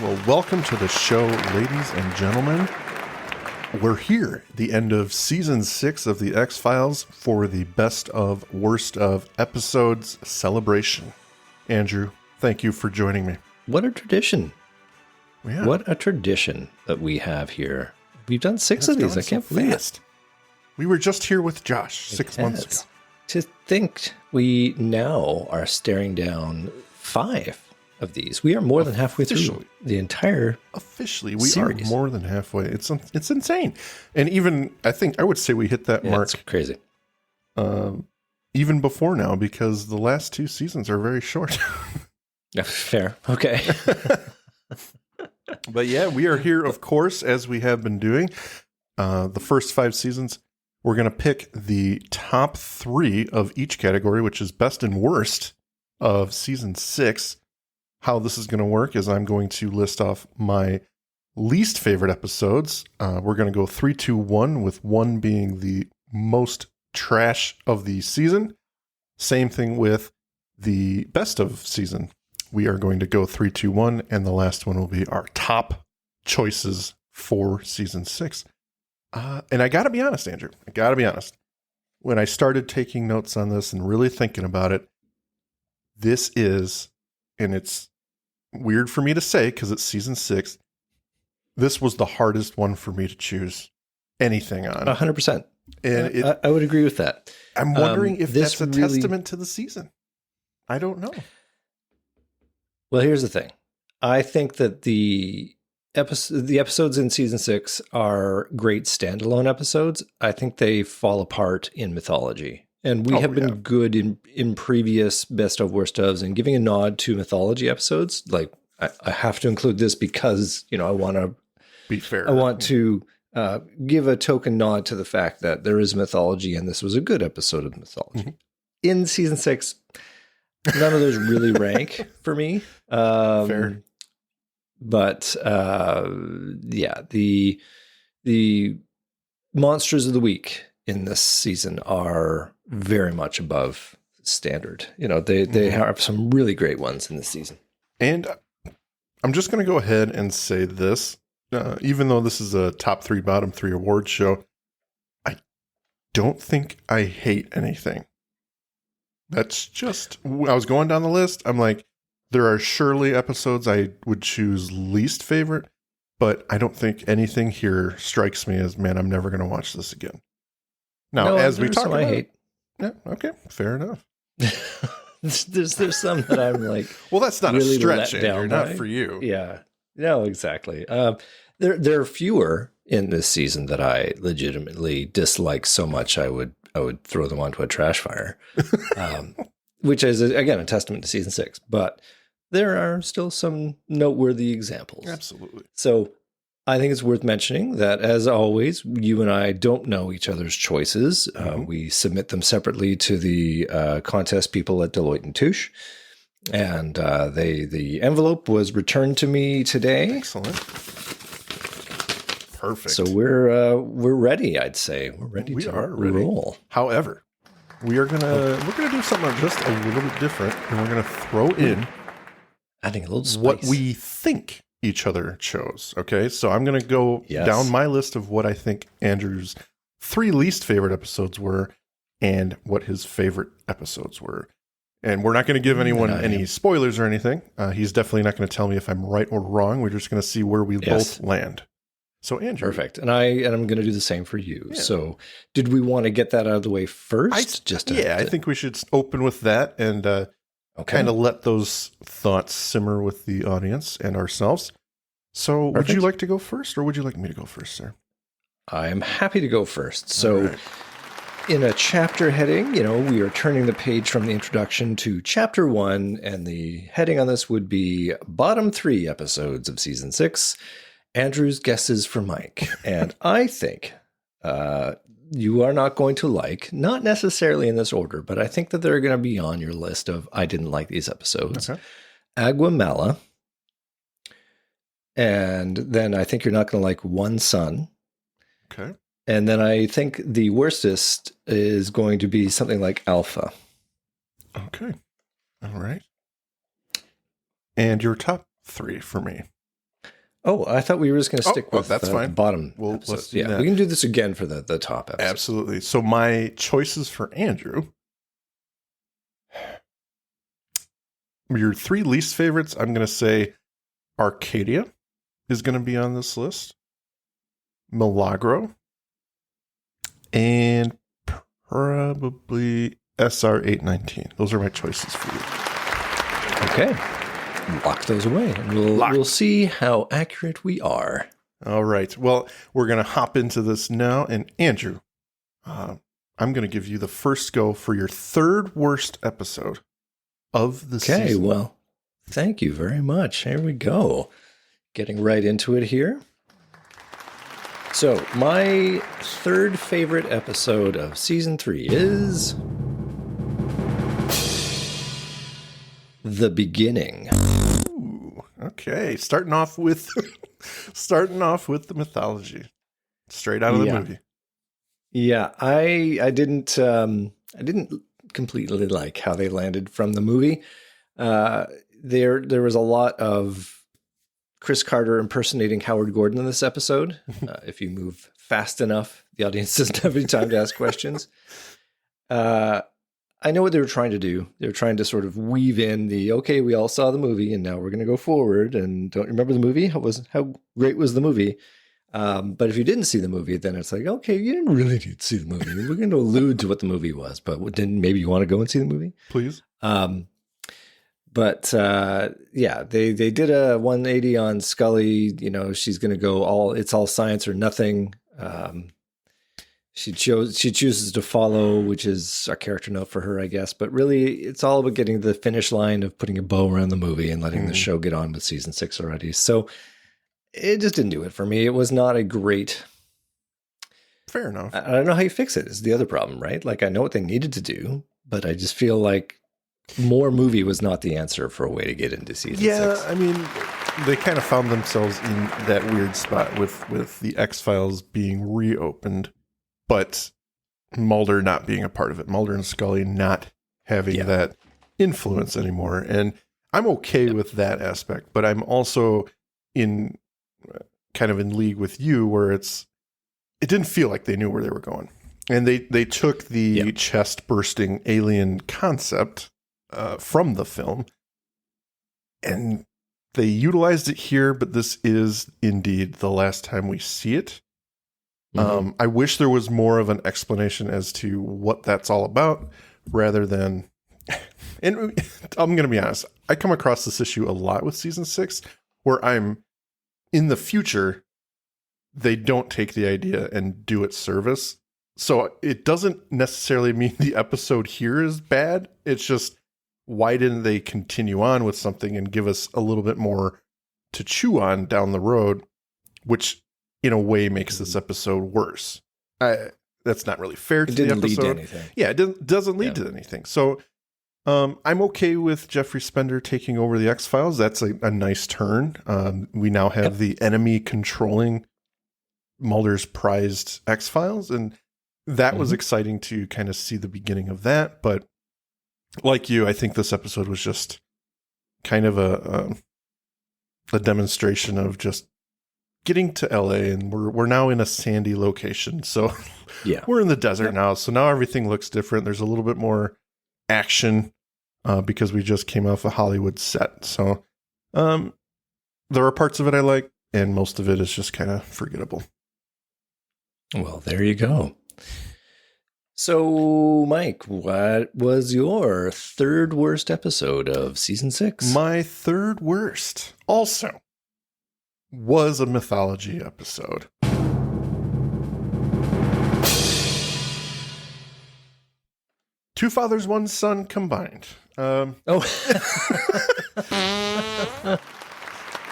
Well, welcome to the show, ladies and gentlemen. We're here at the end of season 6 of the X-Files for the best of, worst of episodes celebration. Andrew, thank you for joining me. What a tradition. Yeah. What a tradition that we have here. We've done 6 of these. I can't believe it. We were just here with Josh 6 months ago. To think we now are staring down 5 of these. We are more than halfway through the entire Officially, we series. are more than halfway. It's insane. And even, I would say we hit that mark. It's crazy. Even before now, because the last 2 seasons are very short. Fair. Okay. But yeah, we are here, of course, as we have been doing. The first 5 seasons, we're going to pick the top 3 of each category, which is best and worst of season 6. How this is going to work is I'm going to list off my least favorite episodes. We're going to go 3, 2, 1, with 1 being the most trash of the season. Same thing with the best of season. We are going to go 3, 2, 1, and the last one will be our top choices for season 6. And I got to be honest, Andrew. I got to be honest. When I started taking notes on this and really thinking about it, this is, and it's weird for me to say because it's season 6, this was the hardest one for me to choose anything on. 100%. And I would agree with that. I'm wondering if this that's a testament to the season. I don't know. Well, here's the thing. I think that the episodes in season 6 are great standalone episodes. I think they fall apart in mythology. And we have been good in previous best of, worst ofs and giving a nod to mythology episodes. Like, I have to include this because, I want to be fair. I want to give a token nod to the fact that there is mythology and this was a good episode of mythology. Mm-hmm. In season 6, none of those really rank for me. Fair. But the monsters of the week in this season are very much above standard. They have some really great ones in this season. And I'm just going to go ahead and say this. Even though this is a top 3, bottom 3 award show, I don't think I hate anything. That's just, I was going down the list. I'm like, there are surely episodes I would choose least favorite, but I don't think anything here strikes me as, man, I'm never going to watch this again. Now, as we talk about I hate. Yeah, okay, fair enough. there's some that I'm like, well, that's not really a stretch, Andrew, not for you. Yeah, no, exactly. There are fewer in this season that I legitimately dislike so much I would throw them onto a trash fire, which is again a testament to season 6. But there are still some noteworthy examples. Absolutely. So I think it's worth mentioning that, as always, you and I don't know each other's choices. Mm-hmm. We submit them separately to the contest people at Deloitte & Touche. And the envelope was returned to me today. Excellent. Perfect. So we're ready, I'd say. We're ready to roll. However, we're gonna do something just a little bit different, and we're gonna throw in adding a little spice. What we think each other chose. Okay, so I'm going to go down my list of what I think Andrew's 3 least favorite episodes were and what his favorite episodes were. And we're not going to give anyone any spoilers or anything. He's definitely not going to tell me if I'm right or wrong. We're just going to see where we both land. So Andrew. Perfect. And I'm going to do the same for you. Yeah. So did we want to get that out of the way first? I think we should open with that and kind of let those thoughts simmer with the audience and ourselves. So Would you like to go first, or would you like me to go first, sir? I am happy to go first. So in a chapter heading, we are turning the page from the introduction to chapter 1, and the heading on this would be bottom 3 episodes of season 6, Andrew's guesses for Mike. And I think you are not going to like, not necessarily in this order, but I think that they're going to be on your list of I didn't like these episodes. Okay. Aguamala. And then I think you're not going to like One Son. Okay. And then I think the worstest is going to be something like Alpha. Okay. All right. And your top 3 for me. Oh, I thought we were just going to stick with that's fine. The bottom. Well, episode. let's do that. We can do this again for the top episode. Absolutely. So my choices for Andrew, your 3 least favorites, I'm going to say Arcadia is going to be on this list, Milagro, and probably SR819. Those are my choices for you. Okay. Lock those away, and we'll see how accurate we are. All right. Well, we're going to hop into this now. And Andrew, I'm going to give you the first go for your 3rd worst episode of the season. Okay, well, thank you very much. Here we go. Getting right into it here. So, my 3rd favorite episode of season 3 is The Beginning. Ooh, okay. Starting off with the mythology. Straight out of the movie. Yeah, I didn't completely like how they landed from the movie. There was a lot of Chris Carter impersonating Howard Gordon in this episode. If you move fast enough, the audience doesn't have any time to ask questions. I know what they were trying to do. They were trying to sort of weave in we all saw the movie and now we're going to go forward and don't remember the movie. How great was the movie? But if you didn't see the movie, then it's like, okay, you didn't really need to see the movie. We're going to allude to what the movie was, but maybe you want to go and see the movie? Please. But they did a 180 on Scully. She's going to go it's all science or nothing. She chooses to follow, which is a character note for her, I guess. But really, it's all about getting to the finish line of putting a bow around the movie and letting the show get on with season 6 already. So it just didn't do it for me. It was not a great. Fair enough. I don't know how you fix it is the other problem, right? Like, I know what they needed to do, but I just feel like more movie was not the answer for a way to get into season 6. Yeah, I mean, they kind of found themselves in that weird spot with the X-Files being reopened, but Mulder not being a part of it. Mulder and Scully not having that influence anymore. And I'm okay with that aspect, but I'm also in league with you where it didn't feel like they knew where they were going. And they took the chest bursting alien concept from the film and they utilized it here, but this is indeed the last time we see it. I wish there was more of an explanation as to what that's all about rather than, and I'm going to be honest, I come across this issue a lot with season 6 where I'm in the future, they don't take the idea and do it service. So it doesn't necessarily mean the episode here is bad. It's just, why didn't they continue on with something and give us a little bit more to chew on down the road, which in a way makes this episode worse. That's not really fair to the episode. It didn't lead to anything. Yeah, it doesn't lead to anything. So I'm okay with Jeffrey Spender taking over the X-Files. That's a nice turn. We now have the enemy controlling Mulder's prized X-Files, and that was exciting to kind of see the beginning of that. But like you, I think this episode was just kind of a demonstration of just getting to LA, and we're now in a sandy location. So we're in the desert now. So now everything looks different. There's a little bit more action because we just came off a Hollywood set. So there are parts of it I like, and most of it is just kind of forgettable. Well, there you go. So, Mike, what was your 3rd worst episode of season 6? My 3rd worst also was a mythology episode. Two Fathers, One Son combined. All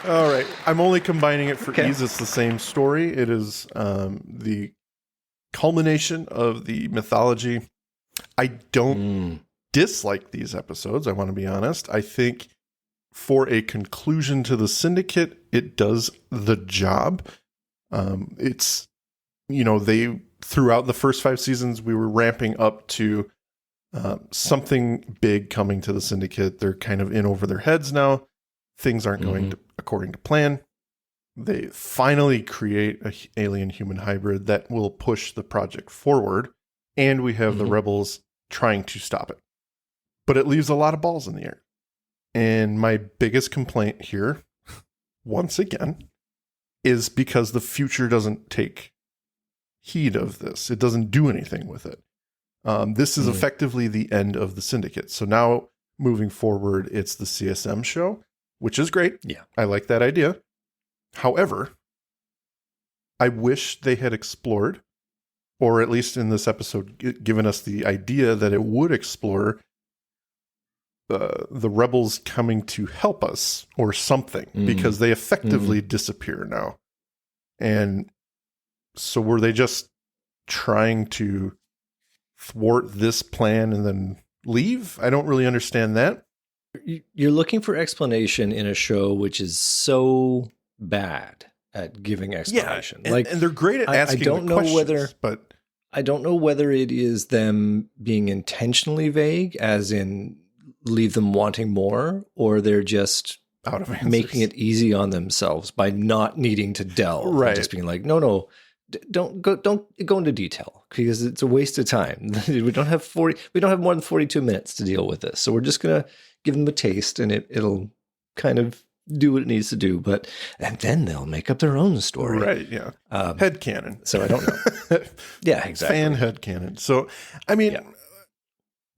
right. I'm only combining it for ease. It's the same story. It is the culmination of the mythology. I don't dislike these episodes. I want to be honest. I think for a conclusion to the Syndicate, it does the job. It's, they, throughout the first 5 seasons, we were ramping up to something big coming to the Syndicate. They're kind of in over their heads now. Things aren't going according to plan. They finally create a alien-human hybrid that will push the project forward, and we have the rebels trying to stop it. But it leaves a lot of balls in the air. And my biggest complaint here, once again, is because the future doesn't take heed of this. It doesn't do anything with it. This is effectively the end of the Syndicate. So now, moving forward, it's the CSM show, which is great. Yeah. I like that idea. However, I wish they had explored, or at least in this episode, given us the idea that it would explore the rebels coming to help us or something, because they effectively disappear now. And so were they just trying to thwart this plan and then leave? I don't really understand that. You're looking for explanation in a show which is so bad at giving explanation. Yeah, and they're great at asking I don't the know questions, but I don't know whether it is them being intentionally vague, as in leave them wanting more, or they're just out of answers. Making it easy on themselves by not needing to delve. Right. Just being like, no, don't go into detail, because it's a waste of time. We don't have more than 42 minutes to deal with this. So we're just going to give them a taste, and it'll kind of do what it needs to do. And then they'll make up their own story. Right. Yeah. Headcanon. So I don't know. Yeah, exactly. Fan headcanon. So, I mean,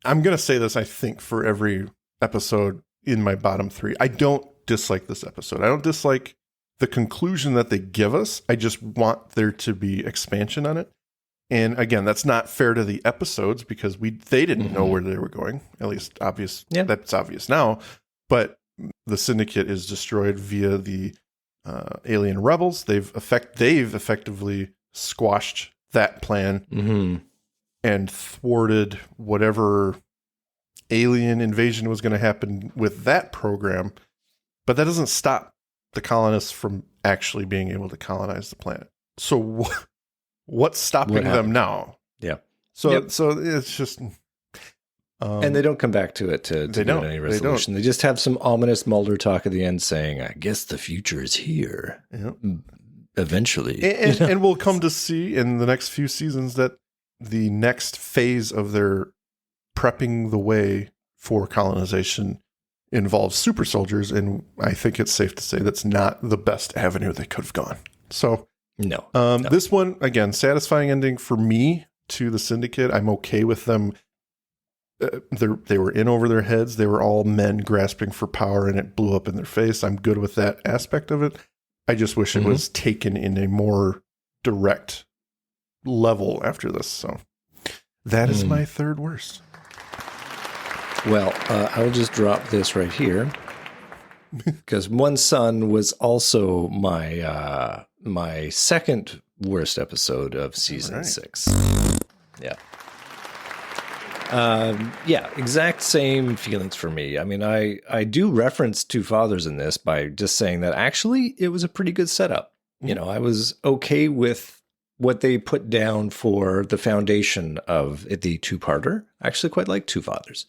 I'm going to say this, I think, for every episode in my bottom 3. I don't dislike this episode. I don't dislike the conclusion that they give us. I just want there to be expansion on it. And again, that's not fair to the episodes, because they didn't know where they were going. At least obvious. Yeah. That's obvious now. But the Syndicate is destroyed via the alien rebels. They've effectively squashed that plan and thwarted whatever alien invasion was going to happen with that program. But that doesn't stop the colonists from actually being able to colonize the planet. So what's stopping them now? Yeah. So it's just... and they don't come back to it to get any resolution. They just have some ominous Mulder talk at the end saying, I guess the future is here. Eventually. And we'll come to see in the next few seasons that the next phase of their prepping the way for colonization involves super soldiers, and I think it's safe to say that's not the best avenue they could have gone. So, no. This one, again, satisfying ending for me to the Syndicate. I'm okay with them. They were in over their heads. They were all men grasping for power, and it blew up in their face. I'm good with that aspect of it. I just wish it was taken in a more direct level after this. So that is my third worst. Well, I'll just drop this right here, because One Son was also my second worst episode of season 6. Yeah. Exact same feelings for me. I mean, I do reference Two Fathers in this by just saying that actually it was a pretty good setup. You know, I was okay with what they put down for the foundation of the two-parter. I actually quite like Two Fathers.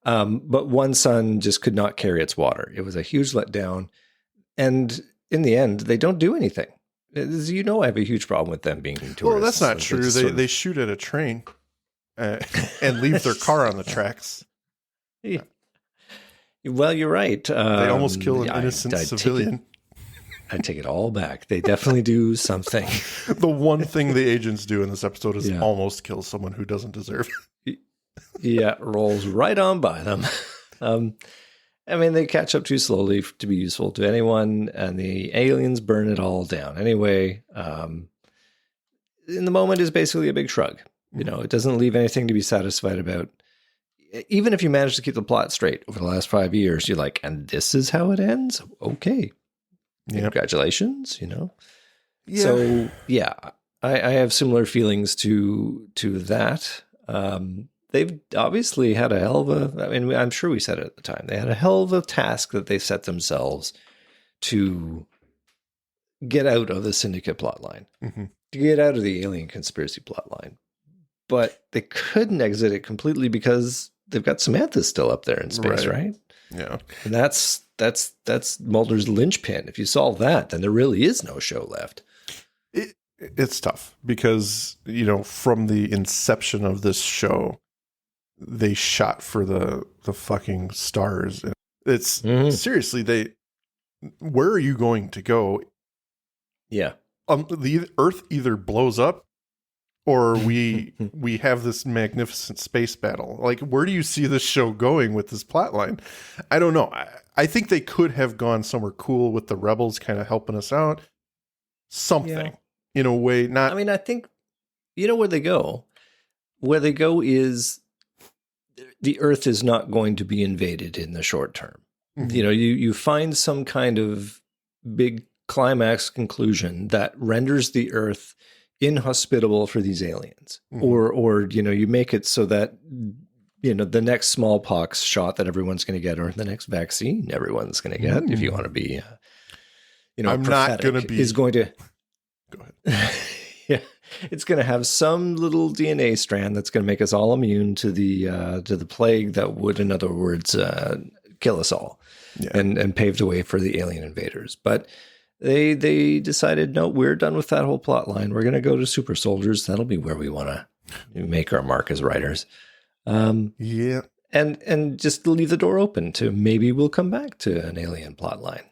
But One Son just could not carry its water. It was a huge letdown. And in the end, they don't do anything. As you know, I have a huge problem with them being tourists. Well, that's not true. They shoot at a train and leave their car on the tracks. Yeah. Well, you're right. They almost kill an innocent civilian. I take it all back. They definitely do something. The one thing the agents do in this episode is almost kill someone who doesn't deserve it. Rolls right on by them. I mean, they catch up too slowly to be useful to anyone, and the aliens burn it all down. Anyway, in the moment is basically a big shrug. You know, it doesn't leave anything to be satisfied about. Even if you manage to keep the plot straight over the last 5 years, you're like, and this is how it ends? Okay. Congratulations, you know? Yeah. So, I have similar feelings to that. They've obviously had a hell of a, I mean, I'm sure we said it at the time, they had a hell of a task that they set themselves to get out of the Syndicate plotline, to get out of the alien conspiracy plotline. But they couldn't exit it completely because they've got Samantha still up there in space, right? Yeah. And that's Mulder's linchpin. If you solve that, then there really is no show left. It's tough because, from the inception of this show, they shot for the fucking stars. And it's seriously, where are you going to go? Yeah. The Earth either blows up or we have this magnificent space battle. Like, where do you see this show going with this plotline? I don't know. I think they could have gone somewhere cool with the rebels kind of helping us out. Something in a way. Not. I mean, I think where they go. Where they go is the Earth is not going to be invaded in the short term. Mm-hmm. You find some kind of big climax conclusion that renders the Earth inhospitable for these aliens, or you make it so that the next smallpox shot that everyone's going to get, or the next vaccine everyone's going to get, if you want to be, I'm not going to be is going to go ahead. Yeah, it's going to have some little DNA strand that's going to make us all immune to the plague that would, in other words, kill us all, and paved the way for the alien invaders, but. They decided, no, we're done with that whole plot line. We're going to go to super soldiers. That'll be where we want to make our mark as writers. And just leave the door open to maybe we'll come back to an alien plot line.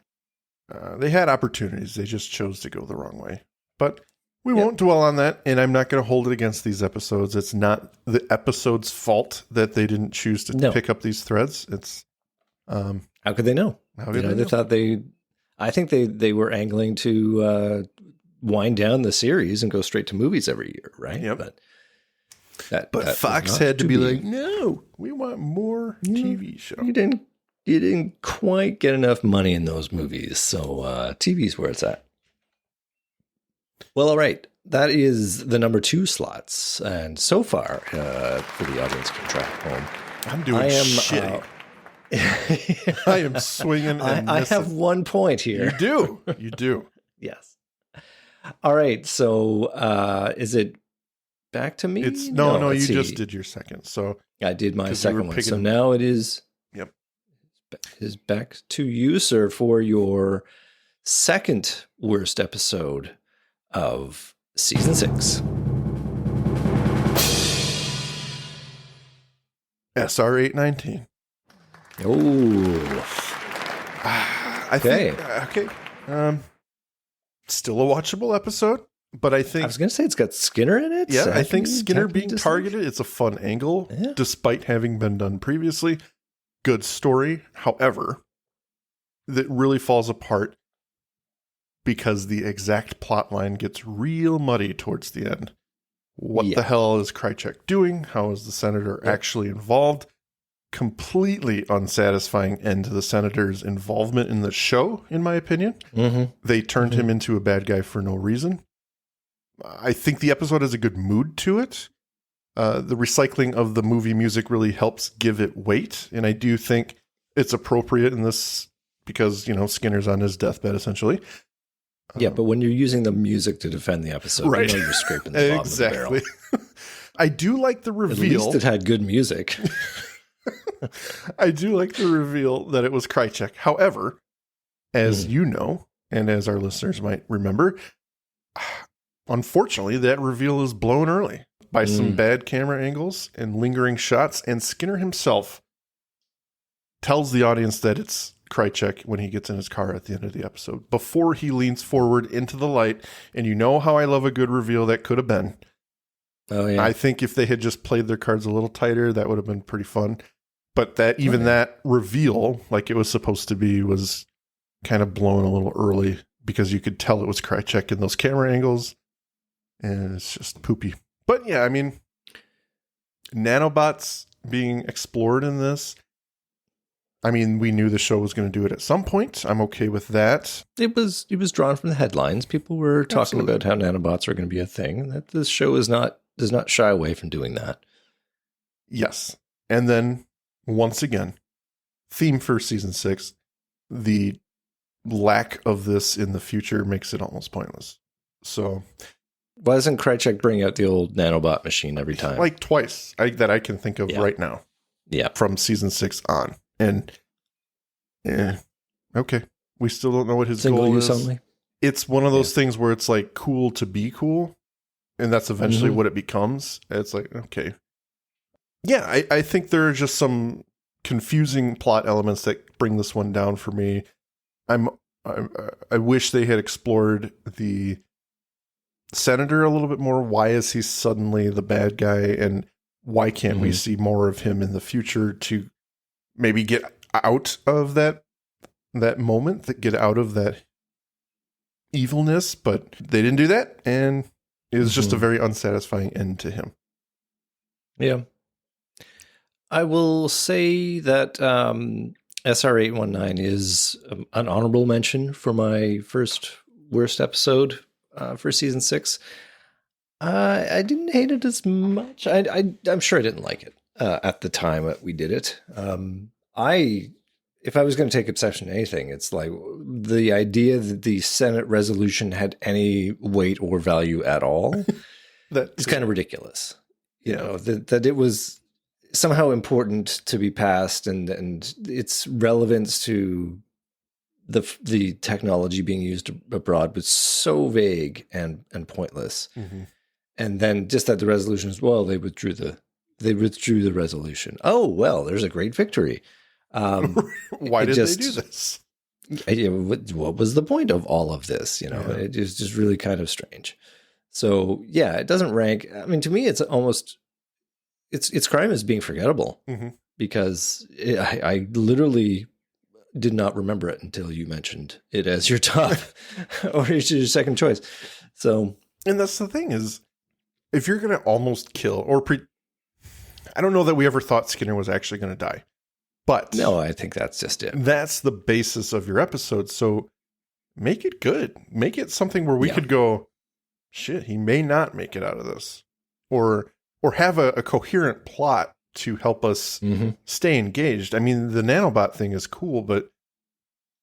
They had opportunities. They just chose to go the wrong way. But we won't dwell on that, and I'm not going to hold it against these episodes. It's not the episode's fault that they didn't choose to pick up these threads. It's how could they know? They thought I think they were angling to wind down the series and go straight to movies every year, right? Yep. But Fox had to be like, no, we want more TV show. You didn't quite get enough money in those movies, so TV's where it's at. Well, all right. That is the number 2 slots, and so far, for the audience can track home, I'm doing shitty. I am swinging and I have 1 point here. You do. Yes. All right. So is it back to me? No, you just did your second. So I did my second one. So now it is. Yep. Is back to you, sir, for your second worst episode of season 6. SR 819. Oh, I think okay. Still a watchable episode, but I think I was going to say it's got Skinner in it. Yeah, I think Skinner being targeted, it's a fun angle, despite having been done previously. Good story, however, that really falls apart because the exact plot line gets real muddy towards the end. What the hell is Krychek doing? How is the senator actually involved? Completely unsatisfying end to the senator's involvement in the show, in my opinion. They turned him into a bad guy for no reason. I think the episode has a good mood to it. The recycling of the movie music really helps give it weight, and I do think it's appropriate in this because, Skinner's on his deathbed, essentially. Yeah, but when you're using the music to defend the episode, right. You're scraping the bottom of the barrel. I do like the reveal. At least it had good music. I do like the reveal that it was Krychek. However, as you know, and as our listeners might remember, unfortunately, that reveal is blown early by some bad camera angles and lingering shots. And Skinner himself tells the audience that it's Krychek when he gets in his car at the end of the episode, before he leans forward into the light. And you know how I love a good reveal that could have been. Oh, yeah. I think if they had just played their cards a little tighter, that would have been pretty fun. But that reveal, like it was supposed to be, was kind of blown a little early because you could tell it was Krychek in those camera angles. And it's just poopy. But yeah, I mean, nanobots being explored in this. I mean, we knew the show was going to do it at some point. I'm okay with that. It was drawn from the headlines. People were talking about how nanobots are going to be a thing. That this show does not shy away from doing that. Yes. And then once again, theme for season 6, the lack of this in the future makes it almost pointless. So why doesn't Krychek bring out the old nanobot machine every time? Like twice that I can think of right now. Yeah. From season 6 on. And Yeah. Okay. We still don't know what his Single goal use is. only. It's one of those things where it's like cool to be cool, and that's eventually what it becomes. It's like, okay. Yeah, I think there are just some confusing plot elements that bring this one down for me. I wish they had explored the senator a little bit more. Why is he suddenly the bad guy, and why can't we see more of him in the future to maybe get out of that moment, that get out of that evilness? But they didn't do that, and it was just a very unsatisfying end to him. Yeah. I will say that SR819 is an honorable mention for my first worst episode for season 6. I didn't hate it as much. I'm sure I didn't like it at the time that we did it. If I was going to take exception to anything, it's like the idea that the Senate resolution had any weight or value at all. That is kind of ridiculous. You know, that it was somehow important to be passed, and its relevance to the technology being used abroad was so vague and pointless. And then just that the resolution as well, they withdrew the resolution. Oh, well, there's a great victory. Why did they do this? What was the point of all of this? You know, it is just really kind of strange. So yeah, it doesn't rank. I mean, to me, it's almost its crime is being forgettable, because I literally did not remember it until you mentioned it as your top or your second choice. So, and that's the thing is, if you're going to almost kill I don't know that we ever thought Skinner was actually going to die, but no, I think that's just it. That's the basis of your episode. So make it good. Make it something where we could go, shit, he may not make it out of this, or have a coherent plot to help us stay engaged. I mean, the nanobot thing is cool, but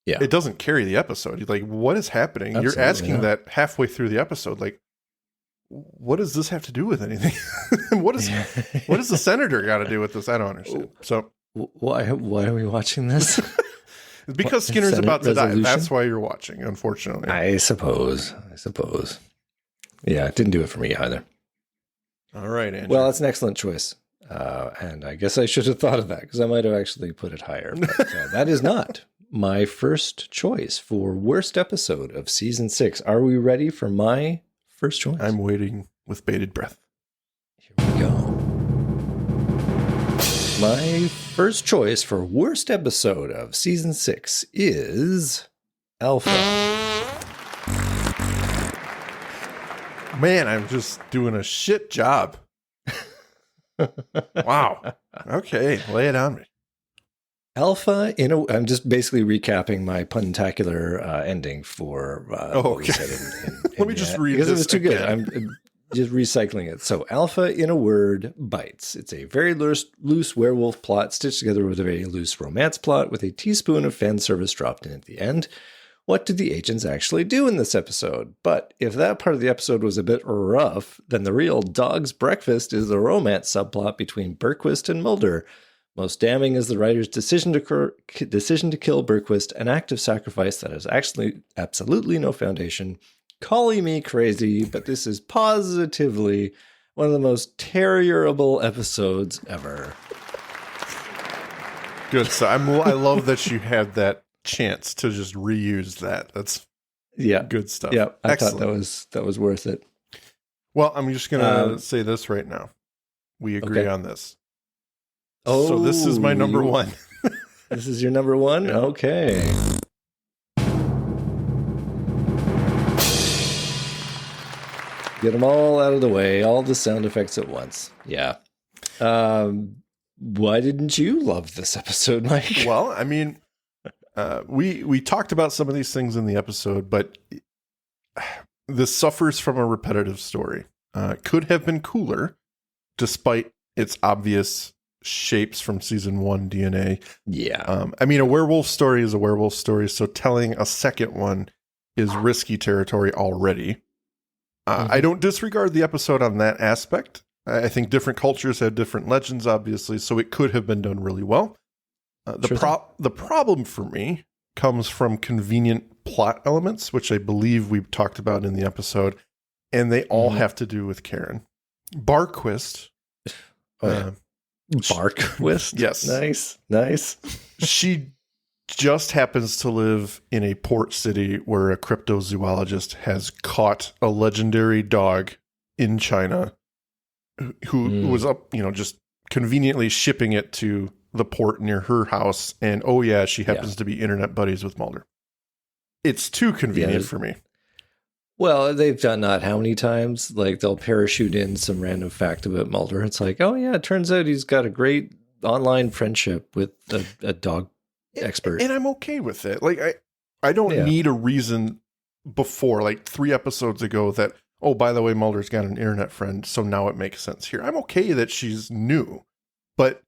it doesn't carry the episode. Like, what is happening? Absolutely, you're asking that halfway through the episode, like, what does this have to do with anything? what does the senator got to do with this? I don't understand. So why are we watching this? It's because Skinner's Senate about to resolution? Die. That's why you're watching, unfortunately. I suppose. Yeah, it didn't do it for me either. All right, Andrew. Well, that's an excellent choice. And I guess I should have thought of that, because I might have actually put it higher. But that is not my first choice for worst episode of season 6. Are we ready for my first choice? I'm waiting with bated breath. Here we go. My first choice for worst episode of season 6 is Alpha. Man, I'm just doing a shit job. Wow. Okay, lay it on me. Alpha, I'm just basically recapping my puntacular ending for what we said in Let me just read because this it was too again. good. I'm just recycling it. So Alpha, in a word, bites. It's a very loose werewolf plot stitched together with a very loose romance plot with a teaspoon of fan service dropped in at the end. What did the agents actually do in this episode? But if that part of the episode was a bit rough, then the real dog's breakfast is the romance subplot between Berquist and Mulder. Most damning is the writer's decision to kill Berquist, an act of sacrifice that has actually absolutely no foundation. Calling me crazy, but this is positively one of the most terrierable episodes ever. Good. So I love that you had that chance to just reuse that. That's good stuff. Yeah, I thought that was worth it. Well, I'm just gonna say this right now. We agree on this. Oh, so this is my number one. This is your number one? Yeah. Okay. Get them all out of the way, all the sound effects at once. Yeah. Why didn't you love this episode, Mike? Well, I mean, we talked about some of these things in the episode, but this suffers from a repetitive story. Could have been cooler, despite its obvious shapes from season 1 DNA. Yeah. I mean, a werewolf story is a werewolf story, so telling a second one is risky territory already. I don't disregard the episode on that aspect. I think different cultures have different legends, obviously, so it could have been done really well. The problem for me comes from convenient plot elements, which I believe we talked about in the episode, and they all have to do with Karen. Barquist. Barquist? Yes. Nice. She just happens to live in a port city where a cryptozoologist has caught a legendary dog in China who was up, just conveniently shipping it to the port near her house. And she happens to be internet buddies with Mulder. It's too convenient for me. Well, they've done that how many times? Like they'll parachute in some random fact about Mulder. It's like, it turns out he's got a great online friendship with a dog expert. And I'm okay with it. Like I don't need a reason before, like 3 episodes ago, that, oh, by the way, Mulder's got an internet friend, so now it makes sense here. I'm okay that she's new, but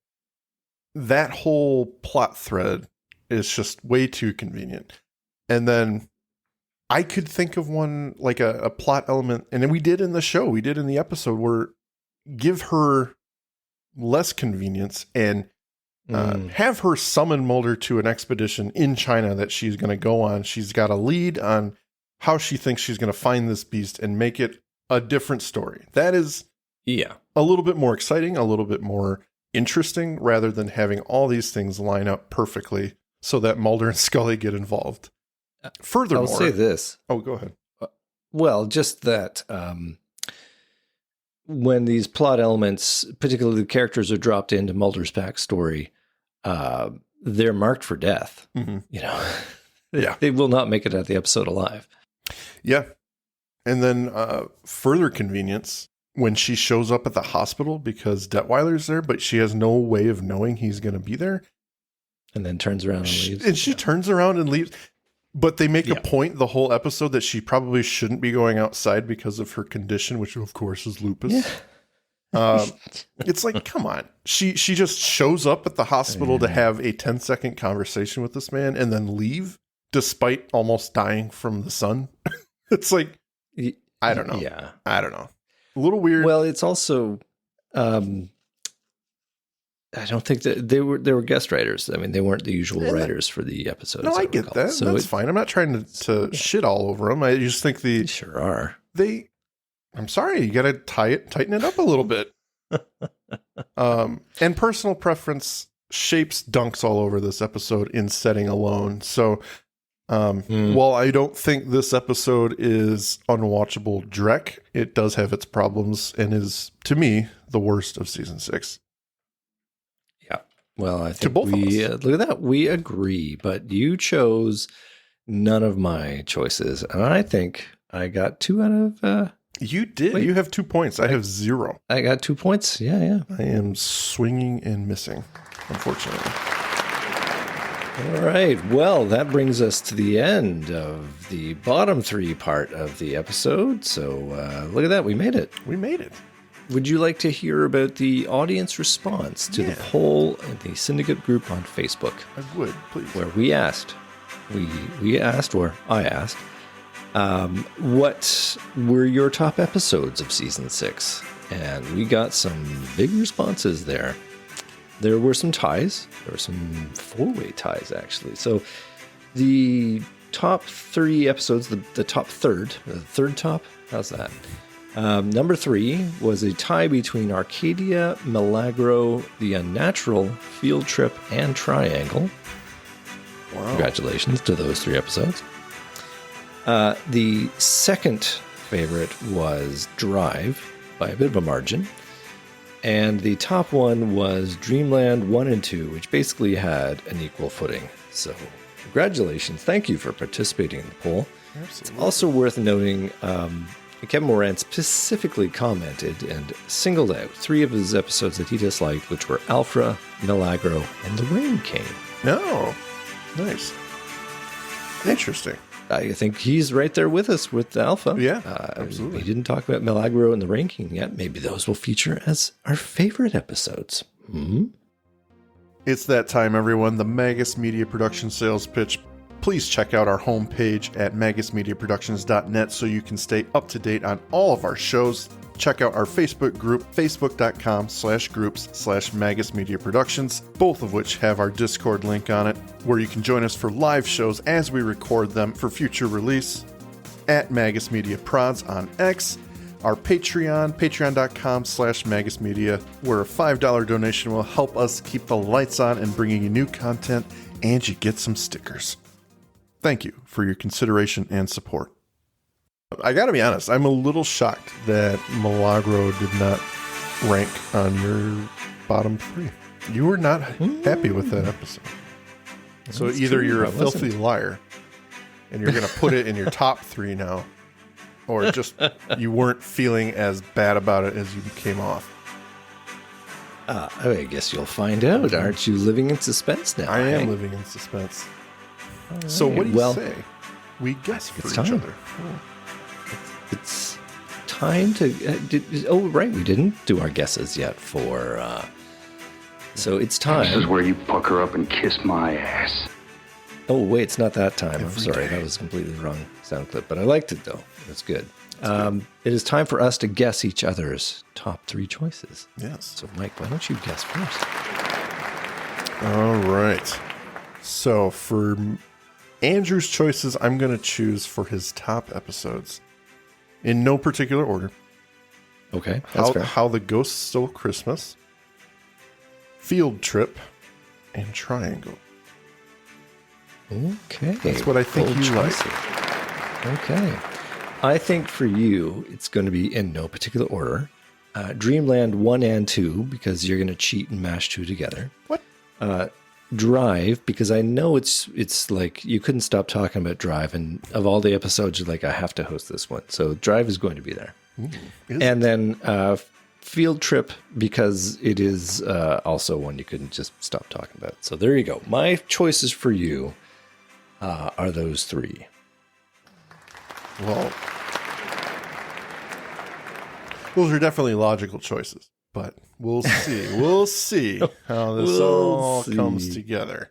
that whole plot thread is just way too convenient. And then I could think of one, like a plot element, and we did in the show, we did in the episode, where give her less convenience and have her summon Mulder to an expedition in China that she's going to go on. She's got a lead on how she thinks she's going to find this beast and make it a different story. That is a little bit more exciting, a little bit more interesting, rather than having all these things line up perfectly so that Mulder and Scully get involved. Furthermore, I'll say this. Oh, go ahead. Well, just that when these plot elements, particularly the characters, are dropped into Mulder's backstory, they're marked for death. Mm-hmm. They will not make it out of the episode alive. Yeah. And then further convenience, when she shows up at the hospital because Detweiler's there, but she has no way of knowing he's going to be there. And then turns around and leaves. And she turns around and leaves. But they make a point the whole episode that she probably shouldn't be going outside because of her condition, which of course is lupus. Yeah. It's like, come on. She just shows up at the hospital to have a 10-second conversation with this man and then leave despite almost dying from the sun. It's like, I don't know. Yeah. I don't know. A little weird. Well, it's also, I don't think that they were guest writers. I mean, they weren't the usual writers for the episodes. No, I get that. So that's fine. I'm not trying to shit all over them. I just think they sure are. I'm sorry, you got to tighten it up a little bit. And personal preference shapes dunks all over this episode in setting alone. So while I don't think this episode is unwatchable dreck, it does have its problems and is, to me, the worst of season 6. Well, I think look at that. We agree, but you chose none of my choices. And I think I got 2 out of... You did. Wait. You have 2 points. I have 0. I got 2 points. Yeah. I am swinging and missing, unfortunately. All right. Well, that brings us to the end of the bottom 3 part of the episode. So look at that. We made it. Would you like to hear about the audience response to the poll in the Syndicate group on Facebook? I would, please. Where we asked, I asked, what were your top episodes of season 6? And we got some big responses there. There were some ties. There were some 4-way ties, actually. So the top 3 episodes, the top third, the third top, how's that? Number 3 was a tie between Arcadia, Milagro, The Unnatural, Field Trip, and Triangle. Wow. Congratulations to those 3 episodes. The second favorite was Drive, by a bit of a margin. And the top one was Dreamland 1 and 2, which basically had an equal footing. So congratulations. Thank you for participating in the poll. Absolutely. It's also worth noting... Kevin Moran specifically commented and singled out 3 of his episodes that he disliked, which were Alpha, Milagro, and The Rain King. No. Nice. Interesting. I think he's right there with us with Alpha. Yeah, absolutely. We didn't talk about Milagro and The Rain King yet. Maybe those will feature as our favorite episodes. Mm-hmm. It's that time, everyone. The Magus Media Production sales pitch. Please check out our homepage at magusmediaproductions.net so you can stay up to date on all of our shows. Check out our Facebook group, facebook.com/groups/magusmediaproductions, both of which have our Discord link on it, where you can join us for live shows as we record them for future release. At Magus Media Prods on X, our Patreon, patreon.com/magusmedia, where a $5 donation will help us keep the lights on and bringing you new content, and you get some stickers. Thank you for your consideration and support. I gotta be honest, I'm a little shocked that Milagro did not rank on your bottom 3. You were not happy with that episode. So That's either true, you're a I filthy wasn't. liar and you're going to put it in your top 3 now, or just you weren't feeling as bad about it as you came off. I guess you'll find out. Aren't you living in suspense now? I am Hank? living in suspense. So what do you Well, say? We guess think for it's each time. other. It's time to... right, we didn't do our guesses yet for... so it's This is time... where you pucker up and kiss my ass. Oh, wait, it's not that time. I'm Every sorry, day. that was a completely wrong sound clip, but I liked it, though. It's good. It is time for us to guess each other's top 3 choices. Yes. So, Mike, why don't you guess first? All right. So for Andrew's choices, I'm going to choose for his top episodes in no particular order. Okay, that's fair. How the Ghosts Stole Christmas, Field Trip, and Triangle. Okay. That's what I think Bold you like. choices. Okay. I think for you, it's going to be in no particular order. Dreamland 1 and 2, because you're going to cheat and mash 2 together. What? Drive, because I know it's like you couldn't stop talking about Drive, and of all the episodes, you're like, I have to host this one. So Drive is going to be there. And then Field Trip, because it is also one you couldn't just stop talking about. So there you go. My choices for you are those 3. Well, those are definitely logical choices, but we'll see. We'll see how this We'll all see. comes together.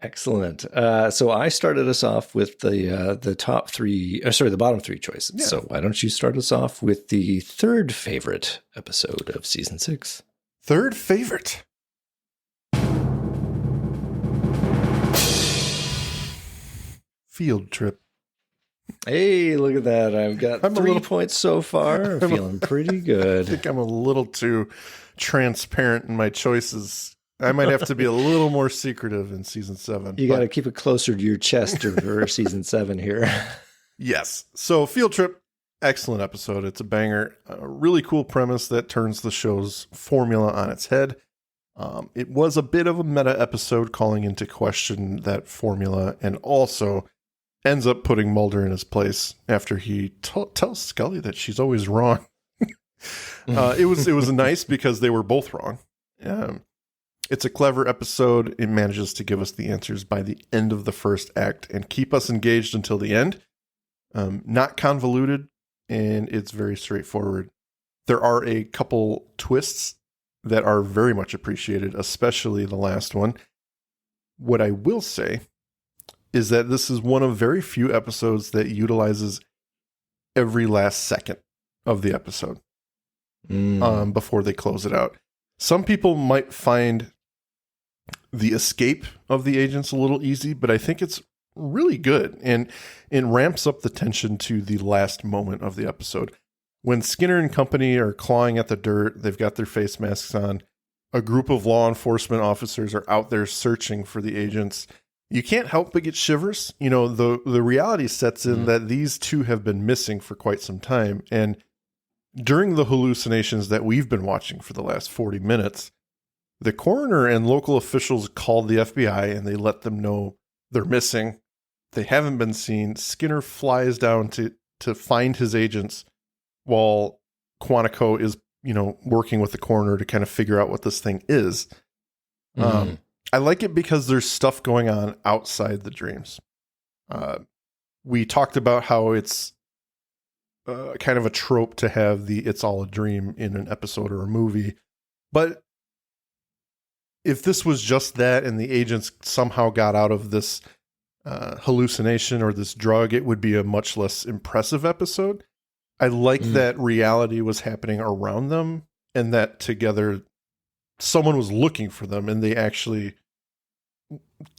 Excellent. So I started us off with the top 3, the bottom 3 choices. Yeah. So why don't you start us off with the third favorite episode of season 6? Third favorite. Field Trip. Hey, look at that. I've got I'm a 3 little- points so far. I'm feeling pretty I good. think I'm a little too transparent in my choices. I might have to be a little more secretive in season 7. You got to keep it closer to your chest for season 7 here. Yes. So Field Trip, excellent episode. It's a banger. A really cool premise that turns the show's formula on its head. It was a bit of a meta episode calling into question that formula, and also ends up putting Mulder in his place after he tells Scully that she's always wrong. It was nice because they were both wrong. It's a clever episode. It manages to give us the answers by the end of the first act and keep us engaged until the end. Not convoluted, and it's very straightforward. There are a couple twists that are very much appreciated, especially the last one. What I will say is that this is one of very few episodes that utilizes every last second of the episode before they close it out. Some people might find the escape of the agents a little easy, but I think it's really good, and it ramps up the tension to the last moment of the episode. When Skinner and company are clawing at the dirt, they've got their face masks on. A group of law enforcement officers are out there searching for the agents. You can't help but get shivers. You know, the reality sets in that these two have been missing for quite some time. And during the hallucinations that we've been watching for the last 40 minutes, the coroner and local officials called the FBI and they let them know they're missing. They haven't been seen. Skinner flies down to find his agents while Quantico is, working with the coroner to kind of figure out what this thing is. I like it because there's stuff going on outside the dreams. We talked about how it's kind of a trope to have the "it's all a dream" in an episode or a movie. But if this was just that and the agents somehow got out of this hallucination or this drug, it would be a much less impressive episode. I like that reality was happening around them and that together someone was looking for them and they actually,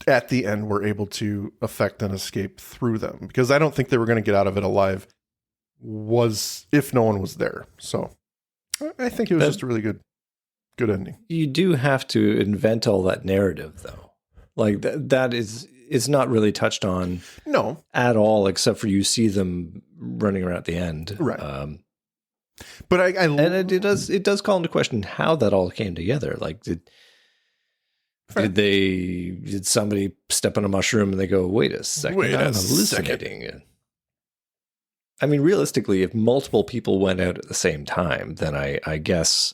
at the end, were able to effect an escape through them, because I don't think they were going to get out of it alive if no one was there. So I think it was just a really good ending. You do have to invent all that narrative, though. Like that is, it's not really touched on at all, except for you see them running around at the end. Right. But it does call into question how that all came together. Like did somebody step on a mushroom and they go, wait a second, I'm hallucinating. I mean, realistically, if multiple people went out at the same time, then I guess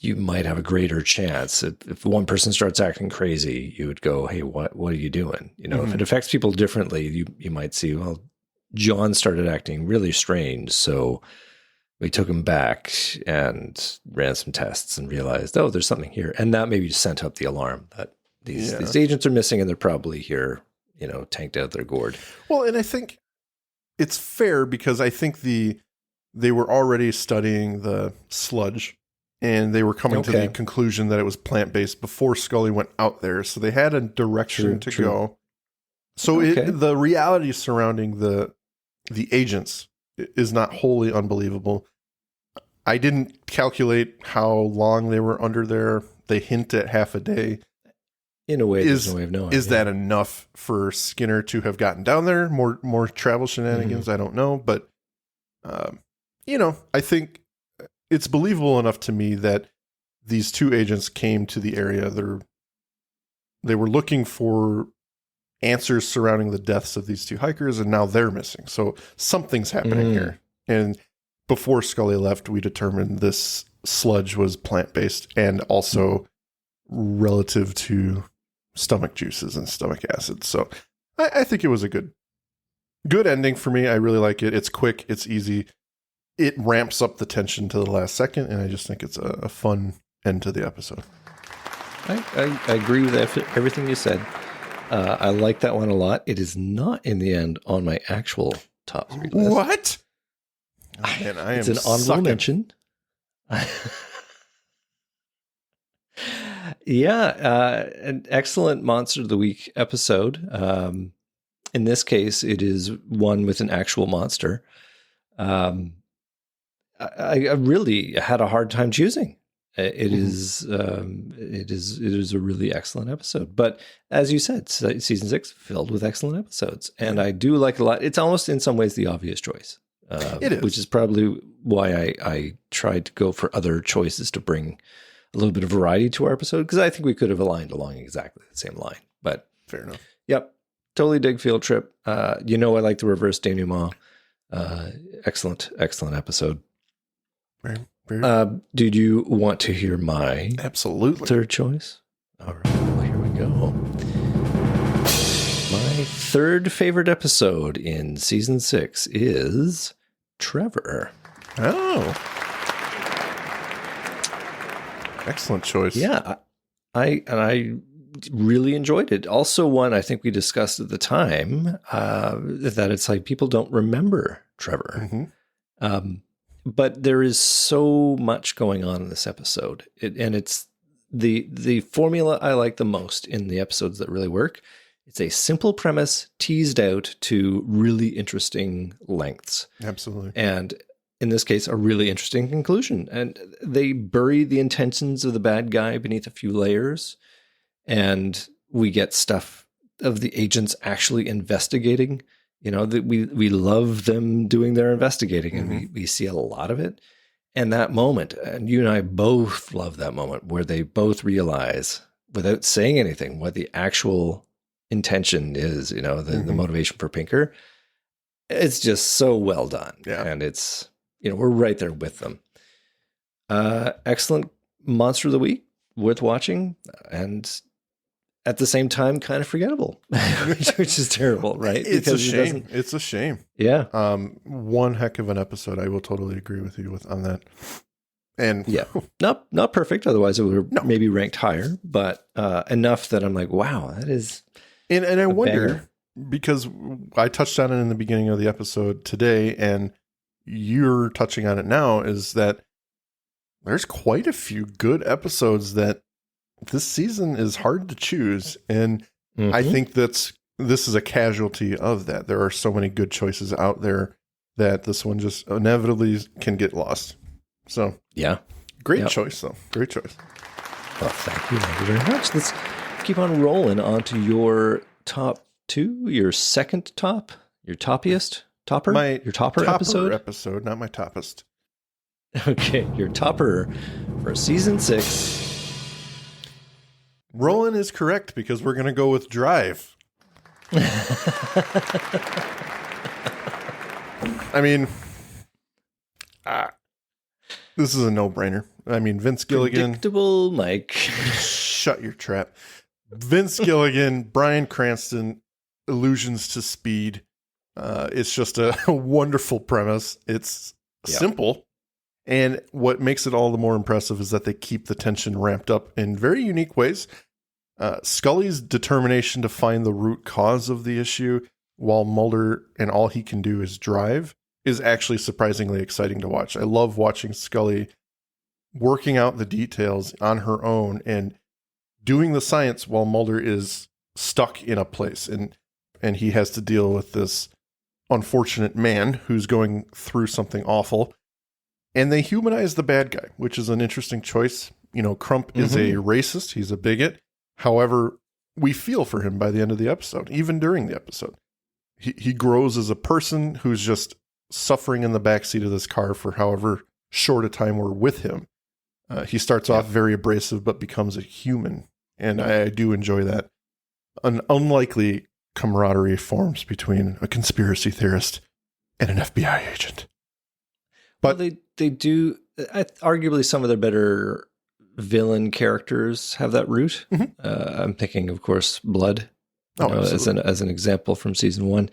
you might have a greater chance. If one person starts acting crazy, you would go, hey, what are you doing? You know, if it affects people differently, you might see, well, John started acting really strange, so we took him back and ran some tests and realized, oh, there's something here. And that maybe sent up the alarm that these agents are missing and they're probably here, you know, tanked out their gourd. Well, and I think it's fair because I think they were already studying the sludge and they were coming to the conclusion that it was plant-based before Scully went out there. So they had a direction to go. So the reality surrounding the agents is not wholly unbelievable. I didn't calculate how long they were under there. They hint at half a day. In a way, there's no way of knowing. Is that enough for Skinner to have gotten down there? More travel shenanigans? I don't know. But, you know, I think it's believable enough to me that these two agents came to the area. They were looking for answers surrounding the deaths of these two hikers, and now they're missing. So something's happening here. And before Scully left, we determined this sludge was plant-based and also relative to stomach juices and stomach acid. So I think it was a good ending for me. I really like it. It's quick. It's easy. It ramps up the tension to the last second, and I just think it's a fun end to the episode. I agree with everything you said. I like that one a lot. It is not in the end on my actual top 3 list. What? Oh, man, it's an honorable mention. An excellent Monster of the Week episode. In this case, it is one with an actual monster. I really had a hard time choosing. It is a really excellent episode. But as you said, season 6 filled with excellent episodes, and I do like it a lot. It's almost in some ways the obvious choice. It is, which is probably why I tried to go for other choices to bring a little bit of variety to our episode, because I think we could have aligned along exactly the same line. But fair enough. Yep, totally dig Field Trip. I like the reverse denouement. Excellent episode. Did you want to hear my third choice? All right, well, here we go. My third favorite episode in season 6 is Trevor. Oh, excellent choice. Yeah, I really enjoyed it. Also, one I think we discussed at the time that it's like people don't remember Trevor. But there is so much going on in this episode. And it's the formula I like the most in the episodes that really work. It's a simple premise teased out to really interesting lengths. Absolutely. And in this case, a really interesting conclusion. And they bury the intentions of the bad guy beneath a few layers. And we get stuff of the agents actually investigating. You know, that we love them doing their investigating, and we see a lot of it. And that moment, and you and I both love that moment where they both realize, without saying anything, what the actual intention is, you know, the motivation for Pinker. It's just so well done. Yeah. And it's, you know, we're right there with them. Excellent Monster of the Week, worth watching, and at the same time, kind of forgettable, which is terrible, right? It's a shame. It's a shame. Yeah. One heck of an episode. I will totally agree with you on that. And yeah, not perfect. Otherwise, it would have maybe ranked higher, but enough that I'm like, wow, that is And I wonder, banger. because I touched on it in the beginning of the episode today, and you're touching on it now, is that there's quite a few good episodes that this season is hard to choose. And I think this is a casualty of that. There are so many good choices out there that this one just inevitably can get lost. So Yeah. great choice, though. Great choice. Well, thank you. Thank you very much. Let's keep on rolling on to your top two, your second top, your toppiest, topper? Your topper episode, not my toppest. Okay, your topper for season 6. Roland is correct because we're going to go with Drive. I mean, this is a no-brainer. I mean, Vince Gilligan. Predictable Mike. Shut your trap. Vince Gilligan, Bryan Cranston, allusions to speed. It's just a wonderful premise. It's simple. And what makes it all the more impressive is that they keep the tension ramped up in very unique ways. Scully's determination to find the root cause of the issue, while Mulder and all he can do is drive, is actually surprisingly exciting to watch. I love watching Scully working out the details on her own and doing the science while Mulder is stuck in a place. And he has to deal with this unfortunate man who's going through something awful. And they humanize the bad guy, which is an interesting choice. You know, Crump is a racist. He's a bigot. However, we feel for him by the end of the episode, even during the episode. He grows as a person who's just suffering in the backseat of this car for however short a time we're with him. He starts off very abrasive, but becomes a human. And I do enjoy that. An unlikely camaraderie forms between a conspiracy theorist and an FBI agent. But they do, arguably some of their better villain characters have that root. I'm thinking, of course, Blood, as an example from season 1,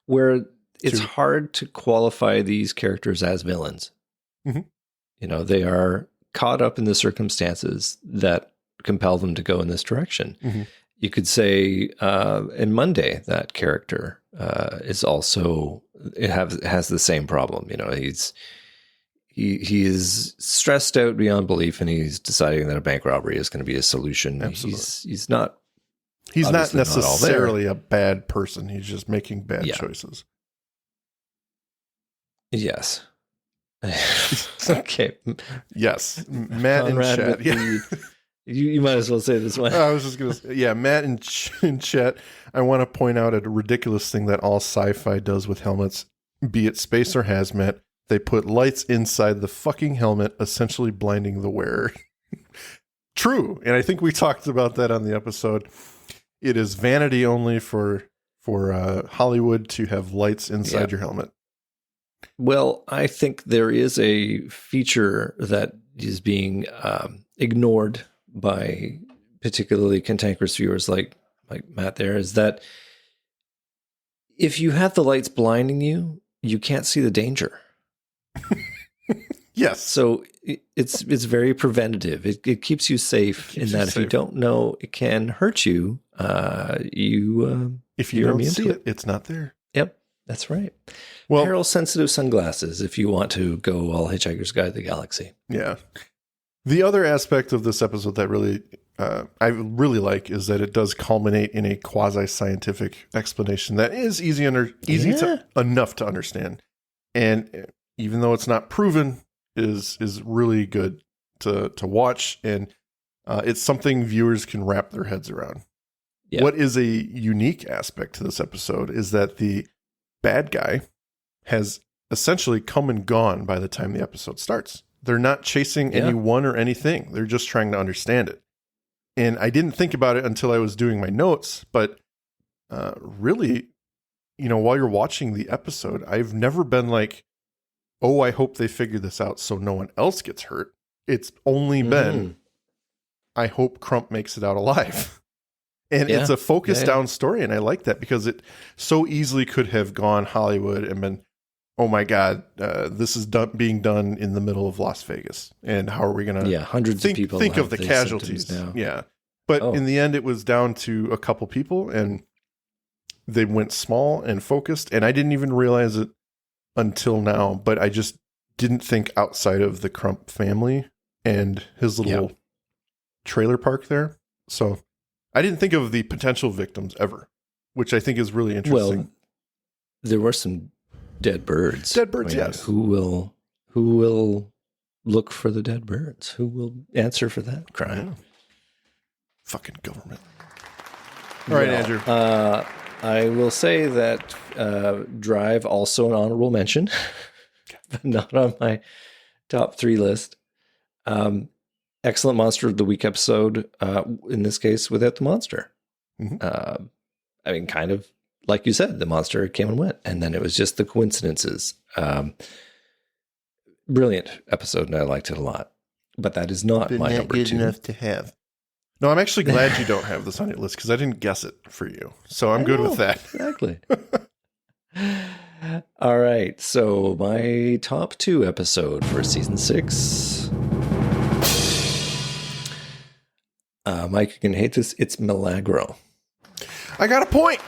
where it's hard to qualify these characters as villains. You know, they are caught up in the circumstances that compel them to go in this direction. You could say in Monday, that character is also, has the same problem. You know, he is stressed out beyond belief, and he's deciding that a bank robbery is going to be a solution. Absolutely. He's not necessarily a bad person. He's just making bad choices. Yes. Okay. Yes. Matt Conrad and Chet. You might as well say this one. I was just going to say, Matt and Chet, I want to point out a ridiculous thing that all sci-fi does with helmets, be it space or hazmat. They put lights inside the fucking helmet, essentially blinding the wearer. True. And I think we talked about that on the episode. It is vanity only for Hollywood to have lights inside your helmet. Well, I think there is a feature that is being ignored by particularly cantankerous viewers like Matt there, is that if you have the lights blinding you, you can't see the danger. Yes. So it's very preventative. It keeps you safe in that if you don't know it can hurt you, if you don't see it, it's not there. Yep, that's right. Well, peril sensitive sunglasses if you want to go all Hitchhiker's Guide to the Galaxy. Yeah. The other aspect of this episode that really I really like is that it does culminate in a quasi-scientific explanation that is easy enough to understand. And even though it's not proven, is really good to watch, and it's something viewers can wrap their heads around. Yeah. What is a unique aspect to this episode is that the bad guy has essentially come and gone by the time the episode starts. They're not chasing anyone or anything. They're just trying to understand it. And I didn't think about it until I was doing my notes, but really, you know, while you're watching the episode, I've never been like, oh, I hope they figure this out so no one else gets hurt. It's only been, I hope Crump makes it out alive. And it's a focused down story, and I like that because it so easily could have gone Hollywood and been, oh my God, this is being done in the middle of Las Vegas. And how are we going to hundreds of people think of the casualties? Now. Yeah. But in the end, it was down to a couple people, and they went small and focused, and I didn't even realize it until now, but I just didn't think outside of the Crump family and his little trailer park there. So I didn't think of the potential victims ever, which I think is really interesting. Well, there were some dead birds. Dead birds, yes. Who will look for the dead birds? Who will answer for that crime? Yeah. Fucking government. All right, Andrew. I will say that Drive, also an honorable mention, but not on my top 3 list. Excellent Monster of the Week episode, in this case, without the monster. Mm-hmm. I mean, kind of like you said, the monster came and went, and then it was just the coincidences. Brilliant episode, and I liked it a lot. But that is not my number 2. Enough to have. No, I'm actually glad you don't have this on your list because I didn't guess it for you. So I'm good with that. Exactly. All right. So my top 2 episode for season 6. Mike, you can hate this. It's Milagro. I got a point.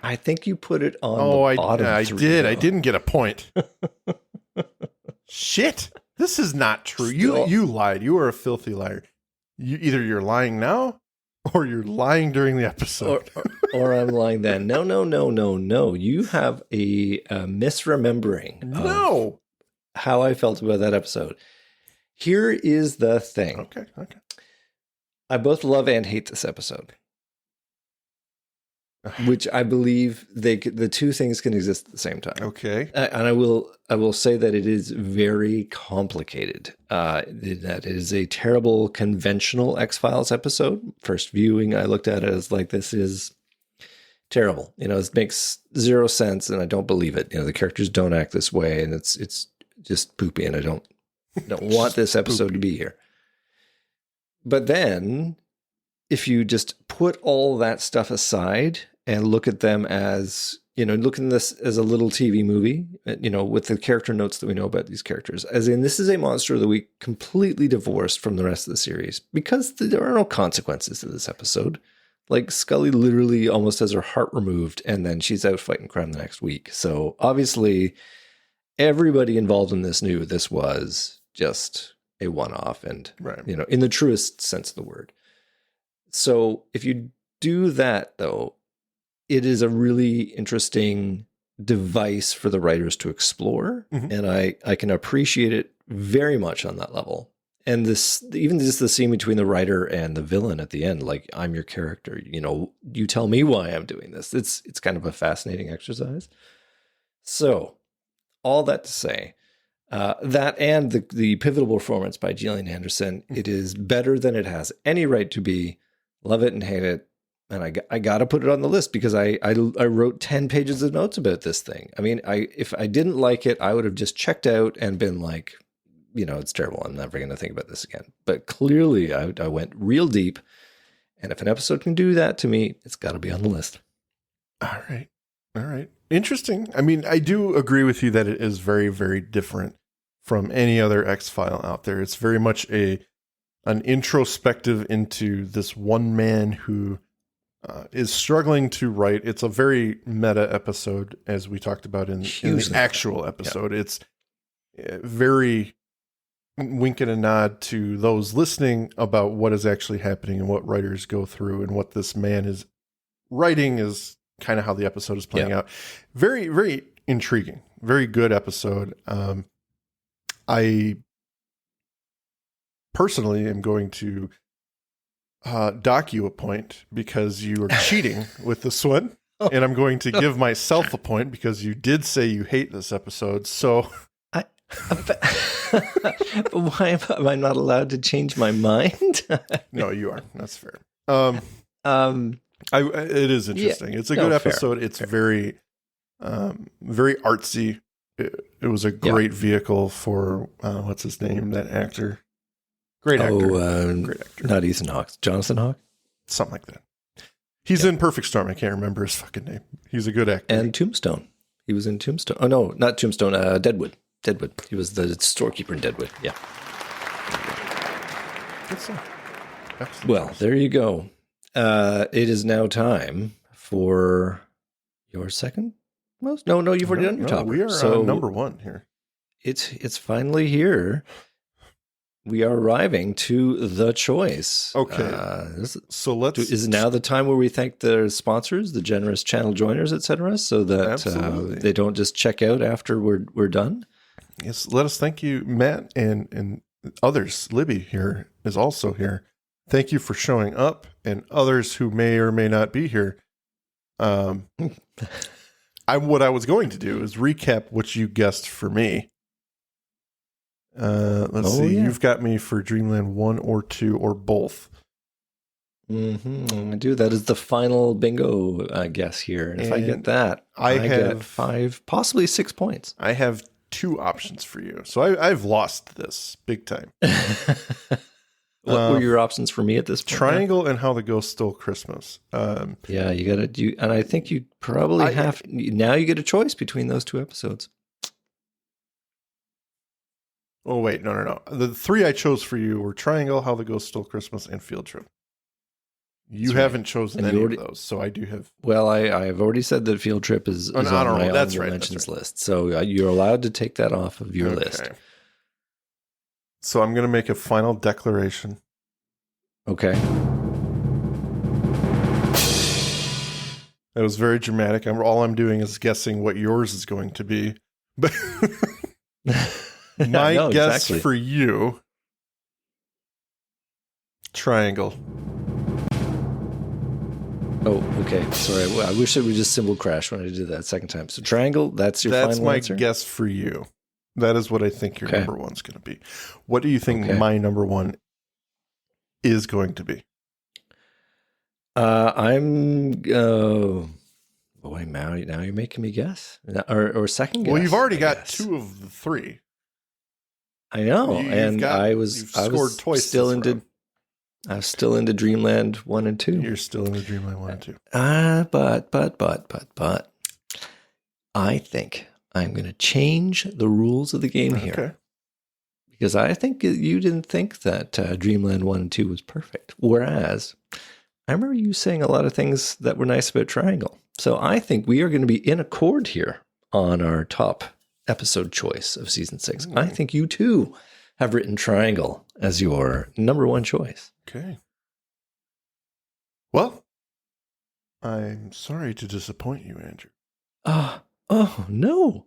I think you put it on the bottom. I 3, did. though. I didn't get a point. Shit. This is not true. Still. You lied. You are a filthy liar. Either you're lying now or you're lying during the episode. or I'm lying then. No. You have a misremembering. No. How I felt about that episode. Here is the thing. Okay. I both love and hate this episode. Which I believe the 2 things can exist at the same time. Okay. And I will say that it is very complicated. That it is a terrible conventional X-Files episode. First viewing, I looked at it as like, this is terrible. It makes 0 sense, and I don't believe it. The characters don't act this way, and it's just poopy, and I don't want this episode to be here. But then, if you just put all that stuff aside and look at them as, look at this as a little TV movie, with the character notes that we know about these characters, as in this is a Monster of the Week completely divorced from the rest of the series because there are no consequences to this episode. Like, Scully literally almost has her heart removed and then she's out fighting crime the next week. So obviously everybody involved in this knew this was just a one-off and, right. In the truest sense of the word. So if you do that, though, it is a really interesting device for the writers to explore. Mm-hmm. And I can appreciate it very much on that level. And even just the scene between the writer and the villain at the end, like, I'm your character, you tell me why I'm doing this. It's kind of a fascinating exercise. So all that to say, that and the pivotal performance by Gillian Anderson, it is better than it has any right to be. Love it and hate it. And I got to put it on the list because I wrote 10 pages of notes about this thing. I mean, if I didn't like it, I would have just checked out and been like, it's terrible. I'm never going to think about this again. But clearly I went real deep. And if an episode can do that to me, it's got to be on the list. All right. Interesting. I mean, I do agree with you that it is very, very different from any other X-File out there. It's very much an introspective into this one man who is struggling to write. It's a very meta episode, as we talked about in the actual episode. Yeah. It's very wink and a nod to those listening about what is actually happening and what writers go through and what this man is writing is kind of how the episode is playing out. Very, very intriguing. Very good episode. I personally am going to dock you a point because you are cheating with this one. And I'm going to give myself a point because you did say you hate this episode. So why am I not allowed to change my mind? No, you are. That's fair. It is interesting. It's a good episode. Fair. It's very, very artsy. It was a great vehicle for what's his name? That actor. Great actor. Great actor. Not Ethan Hawke. Jonathan Hawke? Something like that. He's in Perfect Storm. I can't remember his fucking name. He's a good actor. And Tombstone. He was in Tombstone. Oh, no, not Tombstone. Deadwood. He was the storekeeper in Deadwood. Yeah. Good stuff. Well, there you go. It is now time for your second most. No, you've already done your top. We are number one here. It's finally here. We are arriving to the choice. Okay. So is now the time where we thank the sponsors, the generous channel joiners, etc., so that they don't just check out after we're done. Yes, let us thank you, Matt, and others. Libby here is also here. Thank you for showing up, and others who may or may not be here. What I was going to do is recap what you guessed for me. Let's see. Yeah. You've got me for Dreamland 1 or 2 or both. I do. That is the final bingo guess here. And if I get that, I get 5, possibly 6 points. I have 2 options for you. So I've lost this big time. What were your options for me at this point? Triangle and How the Ghost Stole Christmas. Yeah, you got to do, and I think you probably have, now you get a choice between those 2 episodes. Oh, wait, no. The 3 I chose for you were Triangle, How the Ghost Stole Christmas, and Field Trip. You haven't chosen any of those, so I do have. Well, I have already said that Field Trip is on my honorable mentions list, so you're allowed to take that off of your list. So I'm going to make a final declaration. Okay. That was very dramatic. All I'm doing is guessing what yours is going to be. But my guess for you, Triangle. Oh, okay. Sorry. I wish it would just symbol crash when I did that second time. So Triangle, that's your final answer? That's my guess for you. That is what I think your number one's going to be. What do you think my number one is going to be? Boy, now you're making me guess. Or second guess. Well, you've already got 2 of the 3. I know. I was still into Dreamland 1 and 2. You're still into Dreamland 1 and 2. But I think I'm going to change the rules of the game here. Because I think you didn't think that Dreamland 1 and 2 was perfect. Whereas I remember you saying a lot of things that were nice about Triangle. So I think we are going to be in accord here on our top episode choice of season 6. I think you too have written Triangle as your number one choice. Okay. Well, I'm sorry to disappoint you, Andrew. Oh, no.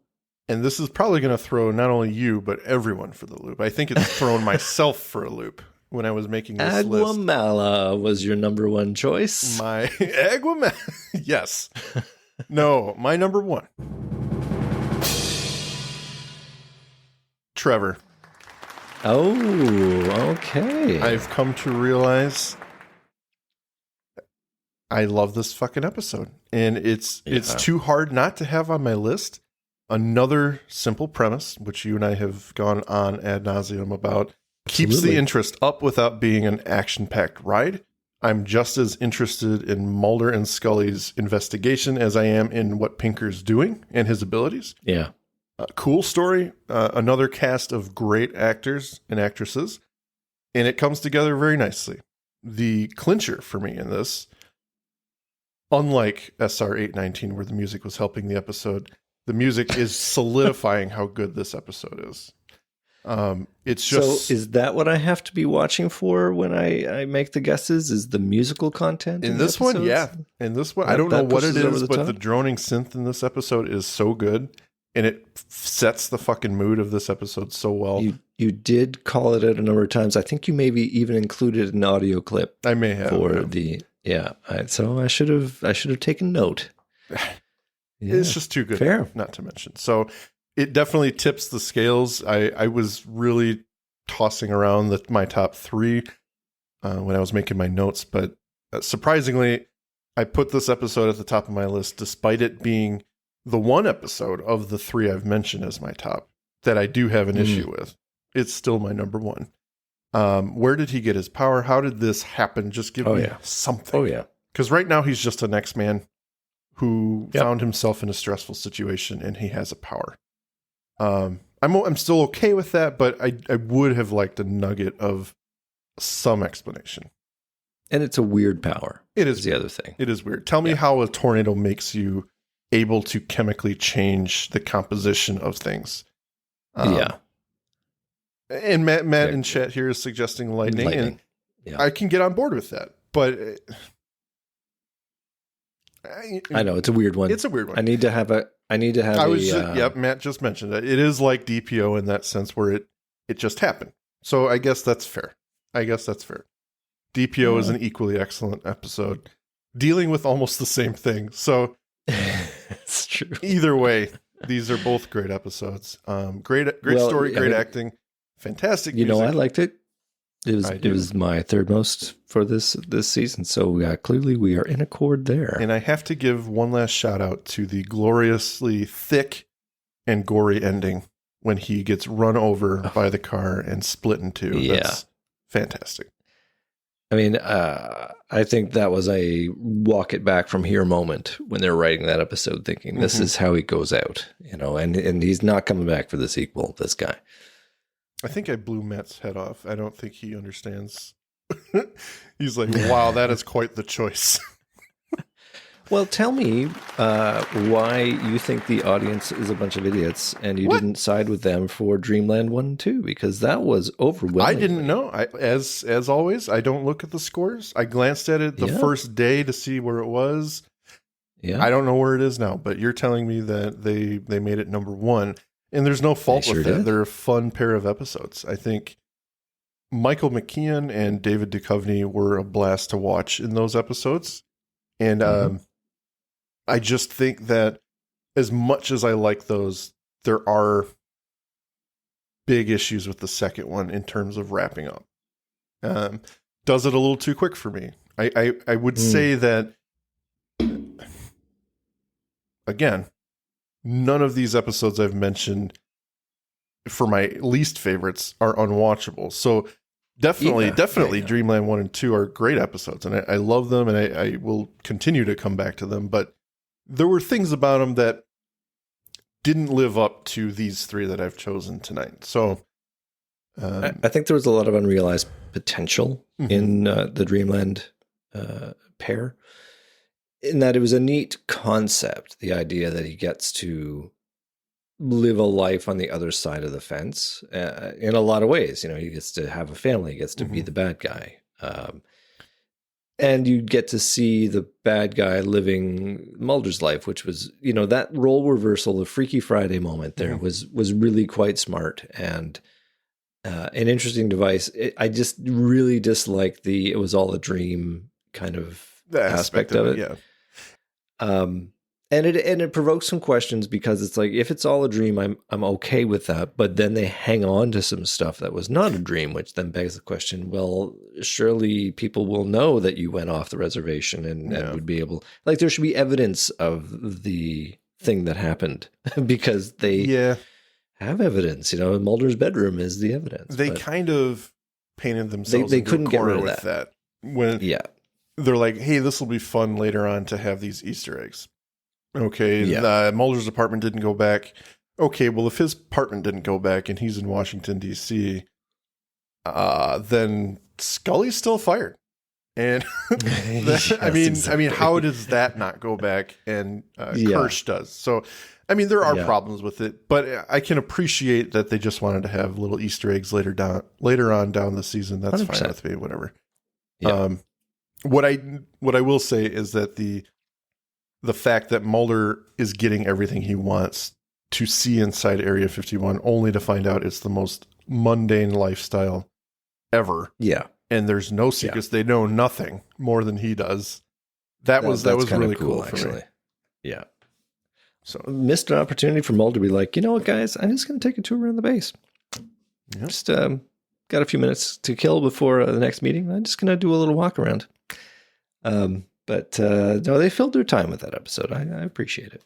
And this is probably going to throw not only you, but everyone for the loop. I think it's thrown myself for a loop when I was making this list. Aguamala was your number one choice. My Aguamala. Yes. No, my number one. Trevor. Oh, okay. I've come to realize I love this fucking episode. And it's too hard not to have on my list. Another simple premise, which you and I have gone on ad nauseum about, keeps the interest up without being an action-packed ride. I'm just as interested in Mulder and Scully's investigation as I am in what Pinker's doing and his abilities. Yeah. Cool story. Another cast of great actors and actresses. And it comes together very nicely. The clincher for me in this, unlike SR 819, where the music was helping the episode, the music is solidifying how good this episode is. It's just. So is that what I have to be watching for when I make the guesses? Is the musical content in this one? Yeah. In this one, I don't know what it is, but the droning synth in this episode is so good. And it sets the fucking mood of this episode so well. You did call it out a number of times. I think you maybe even included an audio clip. I may have. So I should have taken note. Yeah. It's just too good not to mention. So it definitely tips the scales. I was really tossing around my top 3 when I was making my notes. But surprisingly, I put this episode at the top of my list, despite it being the one episode of the 3 I've mentioned as my top that I do have an issue with. It's still my number 1. Where did he get his power? How did this happen? Just give me something. Oh, yeah. Because right now he's just an X-Man who found himself in a stressful situation and he has a power. I'm still okay with that, but I would have liked a nugget of some explanation. And it's a weird power. It is the other thing. It is weird. Tell me how a tornado makes you able to chemically change the composition of things. And Matt in chat here is suggesting lightning. And I can get on board with that. But I know it's a weird one. It's a weird one. I need to have Matt just mentioned that it is like DPO in that sense where it just happened. So I guess that's fair. DPO is an equally excellent episode dealing with almost the same thing. So it's true. Either way, these are both great episodes. Great story, great acting, fantastic music. I liked it. It was my third most for this season. So clearly we are in accord there. And I have to give one last shout out to the gloriously thick and gory ending when he gets run over by the car and split in two. That's fantastic. I mean, I think that was a walk it back from here moment when they're writing that episode, thinking this is how he goes out, and he's not coming back for the sequel, this guy. I think I blew Matt's head off. I don't think he understands. He's like, wow, that is quite the choice. Well, tell me why you think the audience is a bunch of idiots and you didn't side with them for Dreamland 1 and 2, because that was overwhelming. I didn't know. As always, I don't look at the scores. I glanced at it the first day to see where it was. Yeah. I don't know where it is now, but you're telling me that they made it number 1, and there's no fault with that. They're a fun pair of episodes. I think Michael McKeon and David Duchovny were a blast to watch in those episodes. And I just think that as much as I like those, there are big issues with the second one in terms of wrapping up. Does it a little too quick for me. I would say that, again, none of these episodes I've mentioned for my least favorites are unwatchable. So definitely Dreamland 1 and 2 are great episodes, and I love them, and I will continue to come back to them. But there were things about them that didn't live up to these 3 that I've chosen tonight. So I think there was a lot of unrealized potential in the Dreamland pair, in that it was a neat concept, the idea that he gets to live a life on the other side of the fence in a lot of ways. He gets to have a family, he gets to be the bad guy. And you get to see the bad guy living Mulder's life, which was, that role reversal, the Freaky Friday moment there was really quite smart and an interesting device. I just really disliked it was all a dream kind of aspect of it. Yeah. And it provokes some questions, because it's like, if it's all a dream, I'm okay with that. But then they hang on to some stuff that was not a dream, which then begs the question, well, surely people will know that you went off the reservation and would be able, like, there should be evidence of the thing that happened because they have evidence. Mulder's bedroom is the evidence. They kind of painted themselves they into couldn't a get corner rid of with that. When they're like, hey, this will be fun later on to have these Easter eggs. Okay, Mulder's apartment didn't go back. Okay, well, if his apartment didn't go back and he's in Washington, D.C., then Scully's still fired. And I mean, how does that not go back? And Kirsch does. So, I mean, there are problems with it, but I can appreciate that they just wanted to have little Easter eggs later on down the season. That's 100%. Fine with me, whatever. Yeah. What I will say is that the fact that Mulder is getting everything he wants to see inside Area 51, only to find out it's the most mundane lifestyle ever. Yeah. And there's no secrets. They know nothing more than he does. That was really cool for me. Yeah. So missed an opportunity for Mulder to be like, you know what, guys, I'm just going to take a tour around the base. Yep. Just got a few minutes to kill before the next meeting. I'm just going to do a little walk around. But no, they filled their time with that episode. I appreciate it.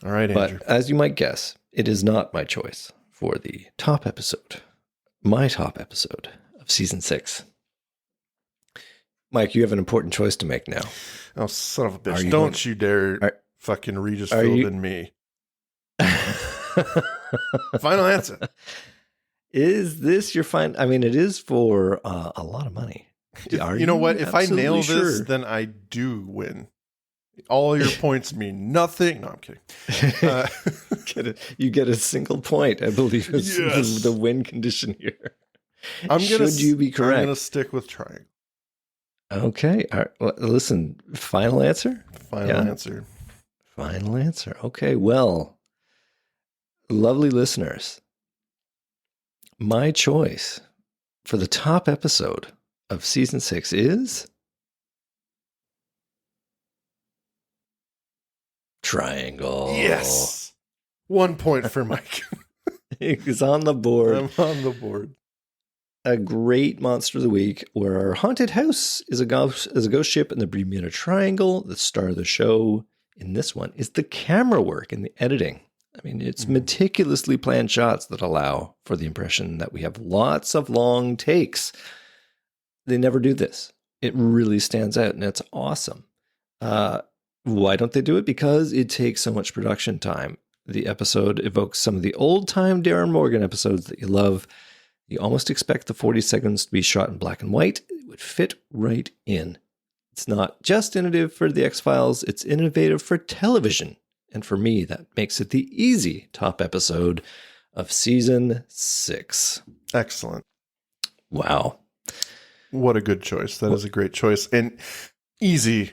All right, Andrew. But as you might guess, it is not my choice for the top episode. My top episode of season 6. Mike, you have an important choice to make now. Oh, son of a bitch. Don't you dare fucking Regis Philbin and me. Final answer. Is this your final? I mean, it is for a lot of money. You know what? If I nail this, sure? then I do win. All your points mean nothing. No, I'm kidding. You get a single point, I believe, is Yes. the win condition here. Should you be correct? I'm going to stick with triangle. Okay. All right. Well, listen, final answer? Final answer. Final answer. Okay. Well, lovely listeners, my choice for the top episode of season 6 is Triangle. Yes. 1 point for Mike. It's on the board. I'm on the board. A great monster of the week where our haunted house is a ghost ship in the Bermuda Triangle. The star of the show in this one is the camera work and the editing. I mean, it's meticulously planned shots that allow for the impression that we have lots of long takes. They never do this. It really stands out, and it's awesome. Why don't they do it? Because it takes so much production time. The episode evokes some of the old-time Darren Morgan episodes that you love. You almost expect the 40 seconds to be shot in black and white. It would fit right in. It's not just innovative for the X-Files, it's innovative for television. And for me, that makes it the easy top episode of season 6. Excellent. Wow. What a good choice. That is a great choice. And easy,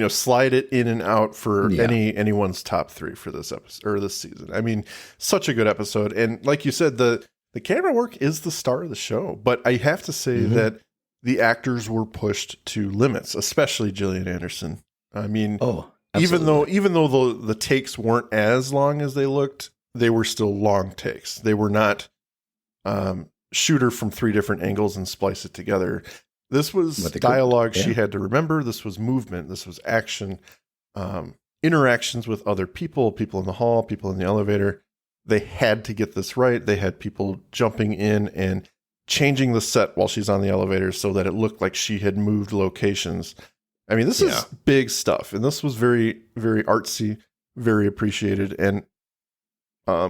slide it in and out for anyone's top 3 for this episode or this season. I mean, such a good episode. And like you said, the camera work is the star of the show. But I have to say that the actors were pushed to limits, especially Gillian Anderson. I mean, even though the takes weren't as long as they looked, they were still long takes. They were not shoot her from 3 different angles and splice it together. This was dialogue she had to remember. This was movement. This was action, interactions with other people in the hall, people in the elevator. They had to get this right. They had people jumping in and changing the set while she's on the elevator so that it looked like she had moved locations. I mean, this is big stuff. And this was very, very artsy, very appreciated. And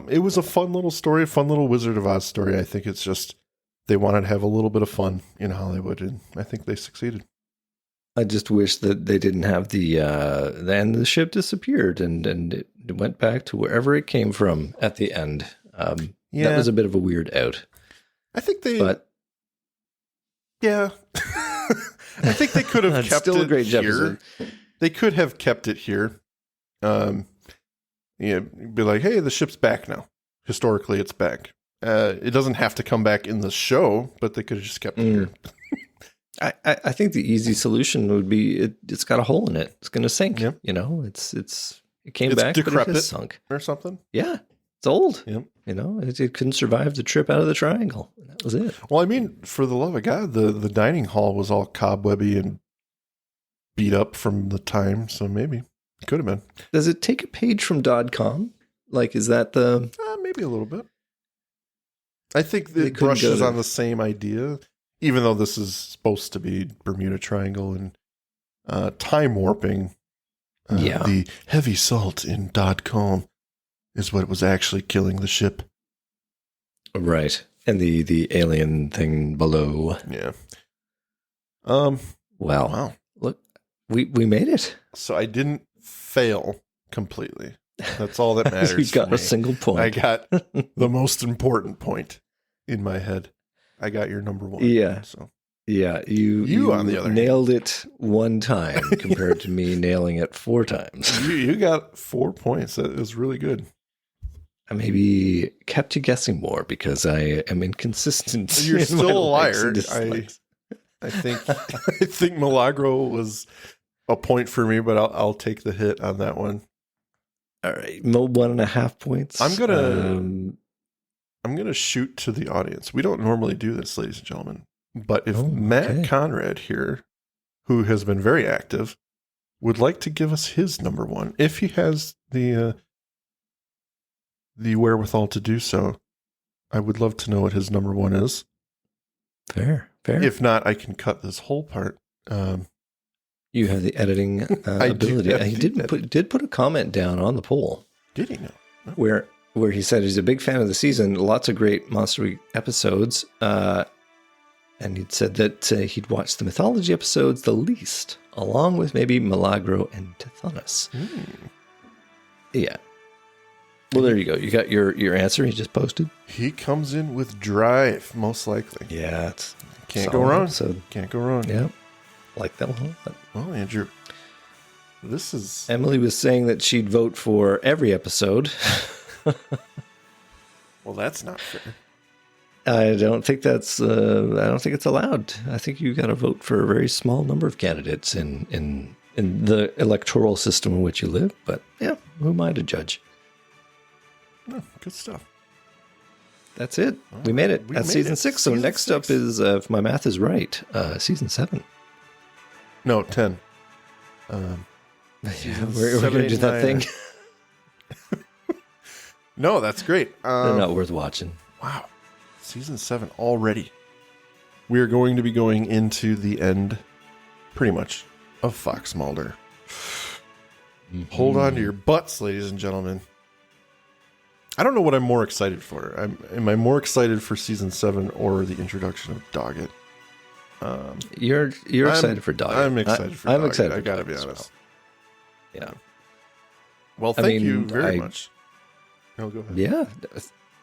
it was a fun little story, a fun little Wizard of Oz story. I think it's just they wanted to have a little bit of fun in Hollywood, and I think they succeeded. I just wish that they didn't have then the ship disappeared and it went back to wherever it came from at the end. That was a bit of a weird out. I think I think they could have kept it here. Episode. They could have kept it here. Be like, hey, the ship's back now. Historically, it's back. It doesn't have to come back in the show, but they could have just kept it here. I think the easy solution would be it's got a hole in it. It's going to sink. Yep. It came back, decrepit, but it has sunk or something. Yeah, it's old. Yep. It couldn't survive the trip out of the triangle. That was it. Well, I mean, for the love of God, the dining hall was all cobwebby and beat up from the time, so maybe it could have been. Does it take a page from .com? Like, is that the... maybe a little bit. I think it brushes on the same idea, even though this is supposed to be Bermuda Triangle and time warping. The heavy salt in .com is what was actually killing the ship. Right. And the alien thing below. Yeah. Wow. Look, we made it. So I didn't fail completely. That's all that matters. You got a single point. I got the most important point in my head. I got your number 1. Yeah. So yeah, you on the other nailed it 1 time compared to me nailing it 4 times. You got 4 points. That was really good. I maybe kept you guessing more because I am inconsistent. You're still a liar. I think Milagro was a point for me, but I'll take the hit on that one. All right, 1.5 points. I'm gonna shoot to the audience. We don't normally do this, ladies and gentlemen, but if Matt Conrad here, who has been very active, would like to give us his number 1, if he has the wherewithal to do so, I would love to know what his number 1 is. Fair. If not, I can cut this whole part. You have the editing ability. He did put a comment down on the poll. Did he know? No. Where he said he's a big fan of the season, lots of great Monster Week episodes, and And he'd said that he'd watched the mythology episodes the least, along with maybe Milagro and Tithonus. Yeah. Well, there you go. You got your answer he just posted? He comes in with drive, most likely. Yeah. It's Can't go wrong. So Can't go wrong. yeah. Like that one. Well, Andrew, this is... Emily was saying that she'd vote for every episode. Well, that's not fair. I don't think that's. I don't think it's allowed. I think you got to vote for a very small number of candidates in the electoral system in which you live. But yeah, who am I to judge? No, good stuff. That's it. We made it. That's season 6. So next up is, if my math is right, season 7. No, 10. Yeah, we're going to do that thing. No, that's great. They're not worth watching. Wow. Season 7 already. We are going to be going into the end, pretty much, of Fox Mulder. Hold on to your butts, ladies and gentlemen. I don't know what I'm more excited for. Am I more excited for season 7 or the introduction of Doggett? You're excited for Doggett. I'm excited for Doggett. I'm excited for I gotta Doggett be as honest. well. Yeah. Well, thank you very much. No, go ahead. Yeah.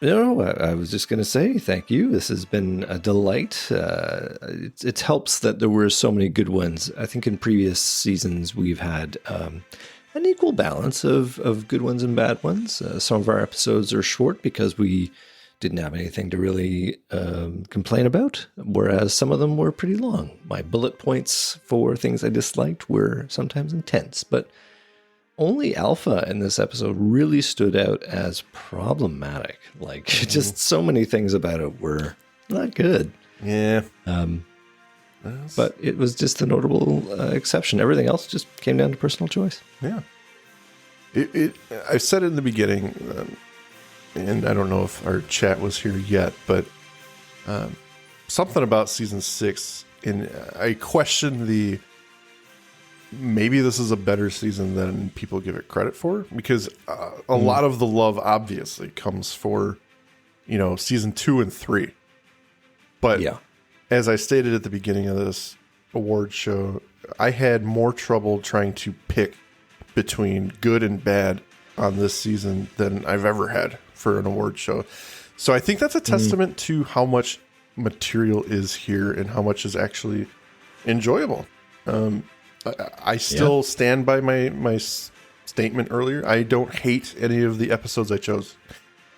No, I was just going to say thank you. This has been a delight. It helps that there were so many good ones. I think in previous seasons we've had an equal balance of good ones and bad ones. Some of our episodes are short because we didn't have anything to really complain about, whereas some of them were pretty long. My bullet points for things I disliked were sometimes intense, but only Alpha in this episode really stood out as problematic. Like, just so many things about it were not good. Yeah. But it was just a notable exception. Everything else just came down to personal choice. Yeah. I said it in the beginning, and I don't know if our chat was here yet, but something about season 6, and I question maybe this is a better season than people give it credit for, because a lot of the love obviously comes for, season 2 and 3. But yeah, as I stated at the beginning of this award show, I had more trouble trying to pick between good and bad on this season than I've ever had for an award show. So I think that's a testament to how much material is here and how much is actually enjoyable. I still stand by my statement earlier. I don't hate any of the episodes I chose.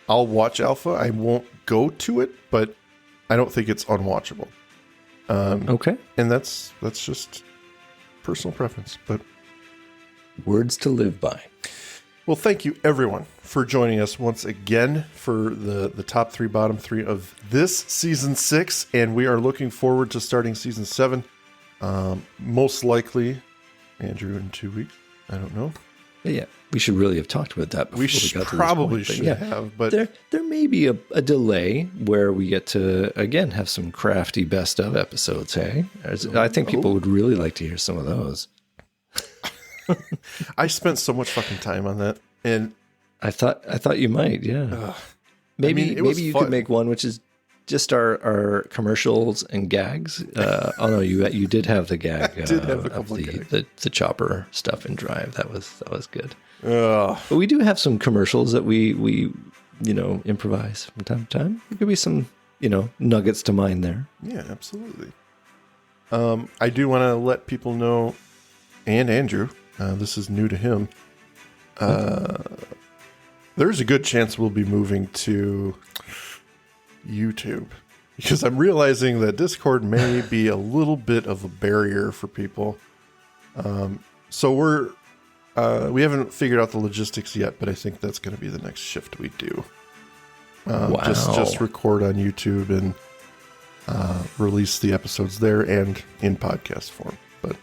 I'll watch Alpha. I won't go to it, but I don't think it's unwatchable. Okay. And that's just personal preference, but words to live by. Well, thank you everyone for joining us once again for the top 3, bottom 3 of this season 6, and we are looking forward to starting season 7. Most likely, Andrew, in 2 weeks. I don't know. Yeah, we should really have talked about that before we got to probably this point. should have, but there may be a delay where we get to again have some crafty best of episodes. Hey, I think people would really like to hear some of those. I spent so much fucking time on that, and I thought you might. Yeah, maybe you could make one which is just our commercials and gags. Oh no, you did have the gag. I did have a couple of gags. The chopper stuff in Drive. That was good. But we do have some commercials that we improvise from time to time. There could be some nuggets to mine there. Yeah, absolutely. I do want to let people know, and Andrew, this is new to him. There's a good chance we'll be moving to YouTube, because I'm realizing that Discord may be a little bit of a barrier for people. So we haven't figured out the logistics yet, but I think that's going to be the next shift we do. Wow. Just record on YouTube and release the episodes there and in podcast form. But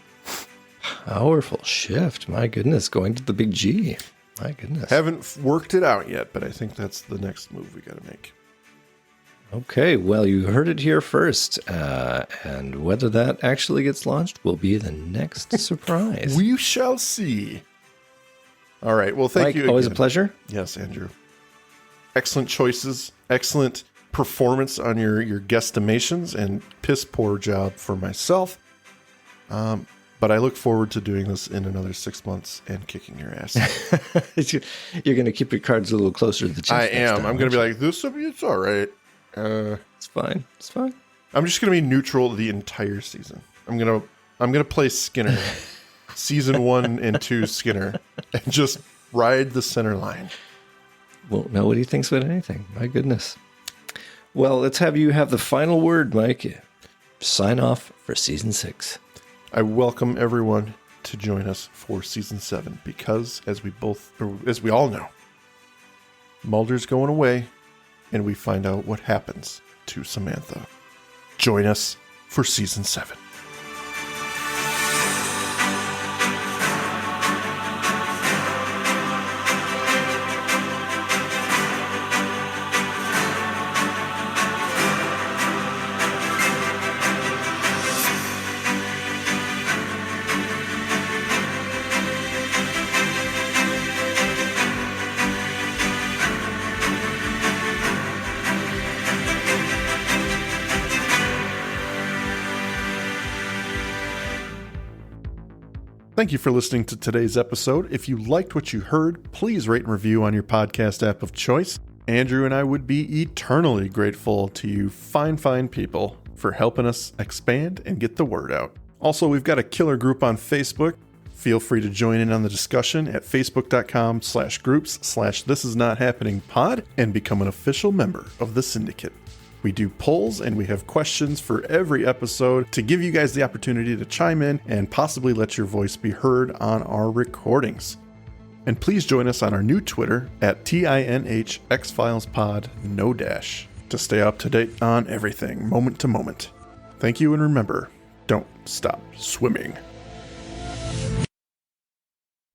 powerful shift. My goodness, going to the big G. My goodness. Haven't worked it out yet, but I think that's the next move we got to make. Okay, well, you heard it here first, and whether that actually gets launched will be the next surprise. We shall see. All right, well, thank Mike, you again. Always a pleasure. Yes, Andrew. Excellent choices, excellent performance on your guesstimations and piss poor job for myself. But I look forward to doing this in another 6 months and kicking your ass. You're going to keep your cards a little closer to the chest. I am. I'm going to be like, it's all right. It's fine. It's fine. I'm just going to be neutral the entire season. I'm going to play Skinner, season 1 and 2 Skinner, and just ride the center line. Won't know what he thinks about anything. My goodness. Well, let's have you have the final word, Mike. Sign off for season 6. I welcome everyone to join us for season 7 because, as we all know, Mulder's going away, and we find out what happens to Samantha. Join us for season 7. Thank you for listening to today's episode. If you liked what you heard, please rate and review on your podcast app of choice. Andrew and I would be eternally grateful to you fine people for helping us expand and get the word out. Also, we've got a killer group on Facebook. Feel free to join in on the discussion at facebook.com/groups/thisisnothappeningpod and become an official member of the syndicate. We do polls and we have questions for every episode to give you guys the opportunity to chime in and possibly let your voice be heard on our recordings. And please join us on our new Twitter at tinhxfilespod, no dash, to stay up to date on everything, moment to moment. Thank you, and remember, don't stop swimming.